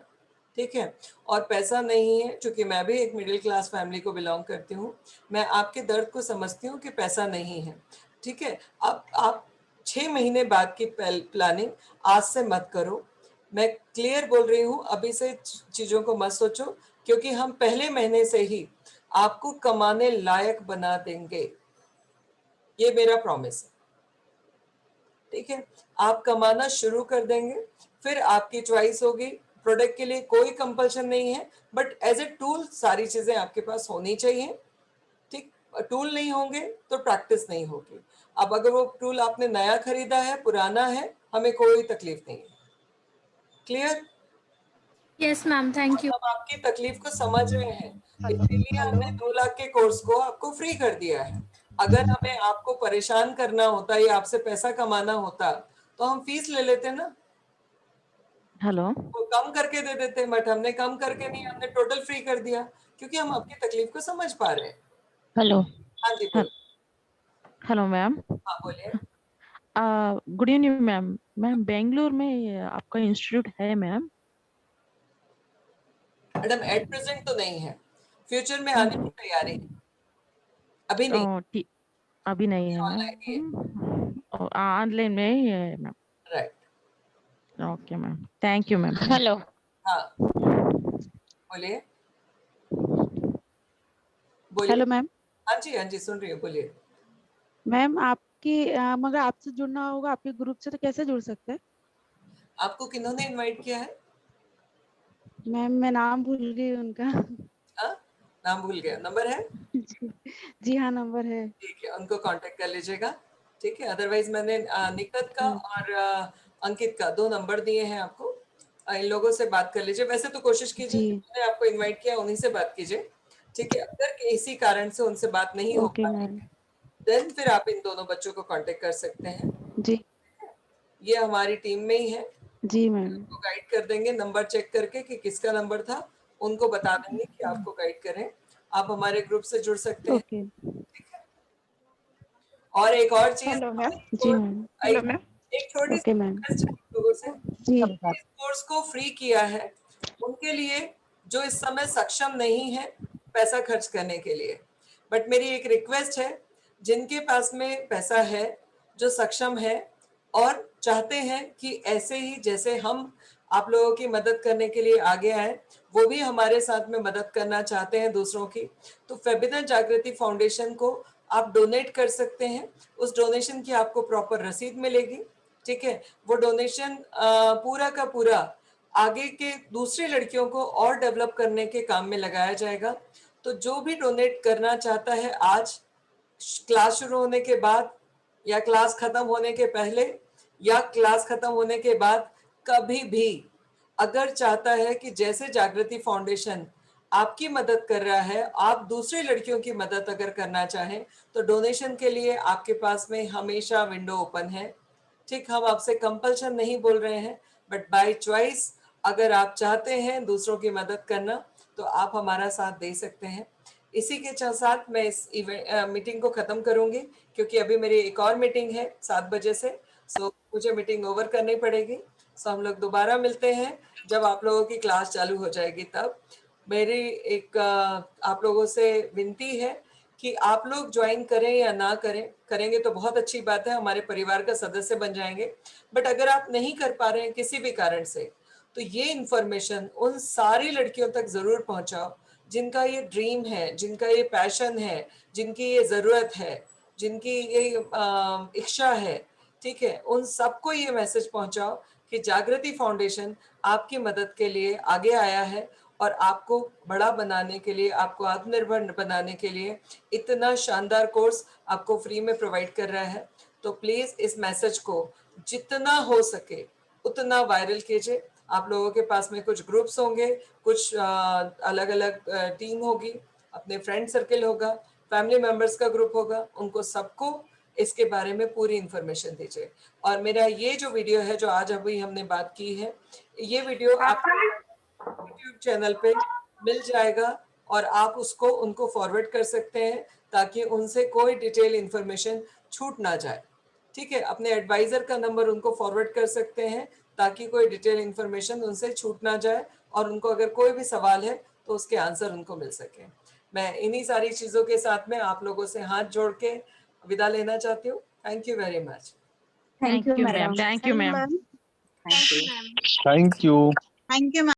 ठीक है, और पैसा नहीं है, चूंकि मैं भी एक मिडिल क्लास फैमिली को बिलोंग करती हूँ, मैं आपके दर्द को समझती हूँ कि पैसा नहीं है, ठीक है। अब आप 6 महीने बाद की प्लानिंग आज से मत करो, मैं क्लियर बोल रही हूँ, अभी से चीजों को मत सोचो, क्योंकि हम पहले महीने से ही आपको कमाने लायक बना देंगे, ये मेरा प्रॉमिस है, ठीक है। आप कमाना शुरू कर देंगे, फिर आपकी चॉइस होगी। प्रोडक्ट के लिए कोई कंपल्शन नहीं है, बट एज ए टूल सारी चीजें आपके पास होनी चाहिए, ठीक। टूल नहीं होंगे तो प्रैक्टिस नहीं होगी। अब अगर वो टूल आपने नया खरीदा है, पुराना है, हमें कोई तकलीफ नहीं है। Clear? Yes ma'am, thank you. हम आपकी तकलीफ को समझ रहे हैं, इसीलिए हमने 2 लाख के कोर्स को आपको फ्री कर दिया है। अगर हमें आपको परेशान करना होता या आपसे पैसा कमाना होता तो हम फीस ले लेते ना, हेलो, तो कम करके दे देते, बट हमने कम करके नहीं, हमने टोटल फ्री कर दिया, क्योंकि हम आपकी तकलीफ को समझ पा रहे हैं। हेलो, हाँ जी बोलो। Hello ma'am. हाँ बोलिए। Good evening ma'am. Ma'am Bengaluru में आपका इंस्टीट्यूट है मैम? मैडम एट प्रेजेंट तो नहीं है, फ्यूचर में आने की तैयारी है, अभी नहीं। अभी नहीं है मैम, ऑनलाइन में ही है ma'am. Right, okay ma'am, thank you ma'am. Hello, हाँ बोलिए बोलिए। Hello ma'am. हाँ जी सुन रही हूँ, बोलिए। मैम मगर आपसे जुड़ना होगा आपके ग्रुप से, तो कैसे जुड़ सकते हैं? आपको किन्होंने इनवाइट किया है? मैम मैं नाम भूल गई उनका। नाम भूल गया, नंबर है? जी हाँ नंबर है। ठीक है, उनको कांटेक्ट कर लीजिएगा, ठीक है। अदरवाइज मैंने निकत का और अंकित का 2 नंबर दिए हैं आपको, इन लोगों से बात कर लीजिए। वैसे तो कोशिश कीजिए जिन्होंने आपको इनवाइट किया उन्हीं से बात कीजिए, ठीक है। अगर किसी कारण से उनसे बात नहीं हो पाई, देन फिर आप इन दोनों बच्चों को कांटेक्ट कर सकते हैं जी। ये हमारी टीम में ही है जी मैम। उनको गाइड कर देंगे, नंबर चेक करके कि किसका नंबर था, उनको बता देंगे कि आपको गाइड करें। आप हमारे ग्रुप से जुड़ सकते हैं, ठीक है। और एक और चीज, एक छोटी सी लोगों से, इस कोर्स को फ्री किया है उनके लिए जो इस समय सक्षम नहीं है पैसा खर्च करने के लिए, बट मेरी एक रिक्वेस्ट है, जिनके पास में पैसा है, जो सक्षम है और चाहते हैं कि ऐसे ही जैसे हम आप लोगों की मदद करने के लिए आगे आए, वो भी हमारे साथ में मदद करना चाहते हैं दूसरों की, तो फेबिना जागृति फाउंडेशन को आप डोनेट कर सकते हैं। उस डोनेशन की आपको प्रॉपर रसीद मिलेगी, ठीक है। वो डोनेशन पूरा का पूरा आगे के दूसरी लड़कियों को और डेवलप करने के काम में लगाया जाएगा। तो जो भी डोनेट करना चाहता है, आज क्लास शुरू होने के बाद या क्लास खत्म होने के पहले या क्लास खत्म होने के बाद, कभी भी अगर चाहता है कि जैसे जागृति फाउंडेशन आपकी मदद कर रहा है, आप दूसरी लड़कियों की मदद अगर करना चाहें, तो डोनेशन के लिए आपके पास में हमेशा विंडो ओपन है, ठीक। हम आपसे कंपल्शन नहीं बोल रहे हैं, बट बाय चॉइस अगर आप चाहते हैं दूसरों की मदद करना, तो आप हमारा साथ दे सकते हैं। इसी के साथ मैं इस मीटिंग को खत्म करूंगी, क्योंकि अभी मेरी एक और मीटिंग है 7 बजे से, सो मुझे मीटिंग ओवर करनी पड़ेगी। सो हम लोग दोबारा मिलते हैं जब आप लोगों की क्लास चालू हो जाएगी। तब मेरी एक आप लोगों से विनती है कि आप लोग ज्वाइन करें या ना करें, करेंगे तो बहुत अच्छी बात है, हमारे परिवार का सदस्य बन जाएंगे। बट अगर आप नहीं कर पा रहे हैं किसी भी कारण से, तो ये इन्फॉर्मेशन उन सारी लड़कियों तक जरूर पहुंचाओ जिनका ये ड्रीम है, जिनका ये पैशन है, जिनकी ये जरूरत है, जिनकी ये इच्छा है, ठीक है। उन सबको ये मैसेज पहुंचाओ कि जागृति फाउंडेशन आपकी मदद के लिए आगे आया है और आपको बड़ा बनाने के लिए, आपको आत्मनिर्भर बनाने के लिए इतना शानदार कोर्स आपको फ्री में प्रोवाइड कर रहा है। तो प्लीज इस मैसेज को जितना हो सके उतना वायरल कीजिए। आप लोगों के पास में कुछ ग्रुप्स होंगे, कुछ अलग अलग टीम होगी, अपने फ्रेंड सर्कल होगा, फैमिली मेंबर्स का ग्रुप होगा, उनको सबको इसके बारे में पूरी इंफॉर्मेशन दीजिए। और मेरा ये जो वीडियो है जो आज अभी हमने बात की है, ये वीडियो आपको यूट्यूब चैनल पे मिल जाएगा और आप उसको उनको फॉरवर्ड कर सकते हैं ताकि उनसे कोई डिटेल इंफॉर्मेशन छूट ना जाए। ठीक है, अपने एडवाइजर का नंबर उनको फॉरवर्ड कर सकते हैं ताकि कोई डिटेल इंफॉर्मेशन उनसे छूट ना जाए और उनको अगर कोई भी सवाल है तो उसके आंसर उनको मिल सके। मैं इन्हीं सारी चीज़ों के साथ में आप लोगों से हाथ जोड़ के विदा लेना चाहती हूँ। Thank you very much. Thank you madam. Thank you ma'am. Thank you. Thank you ma'am.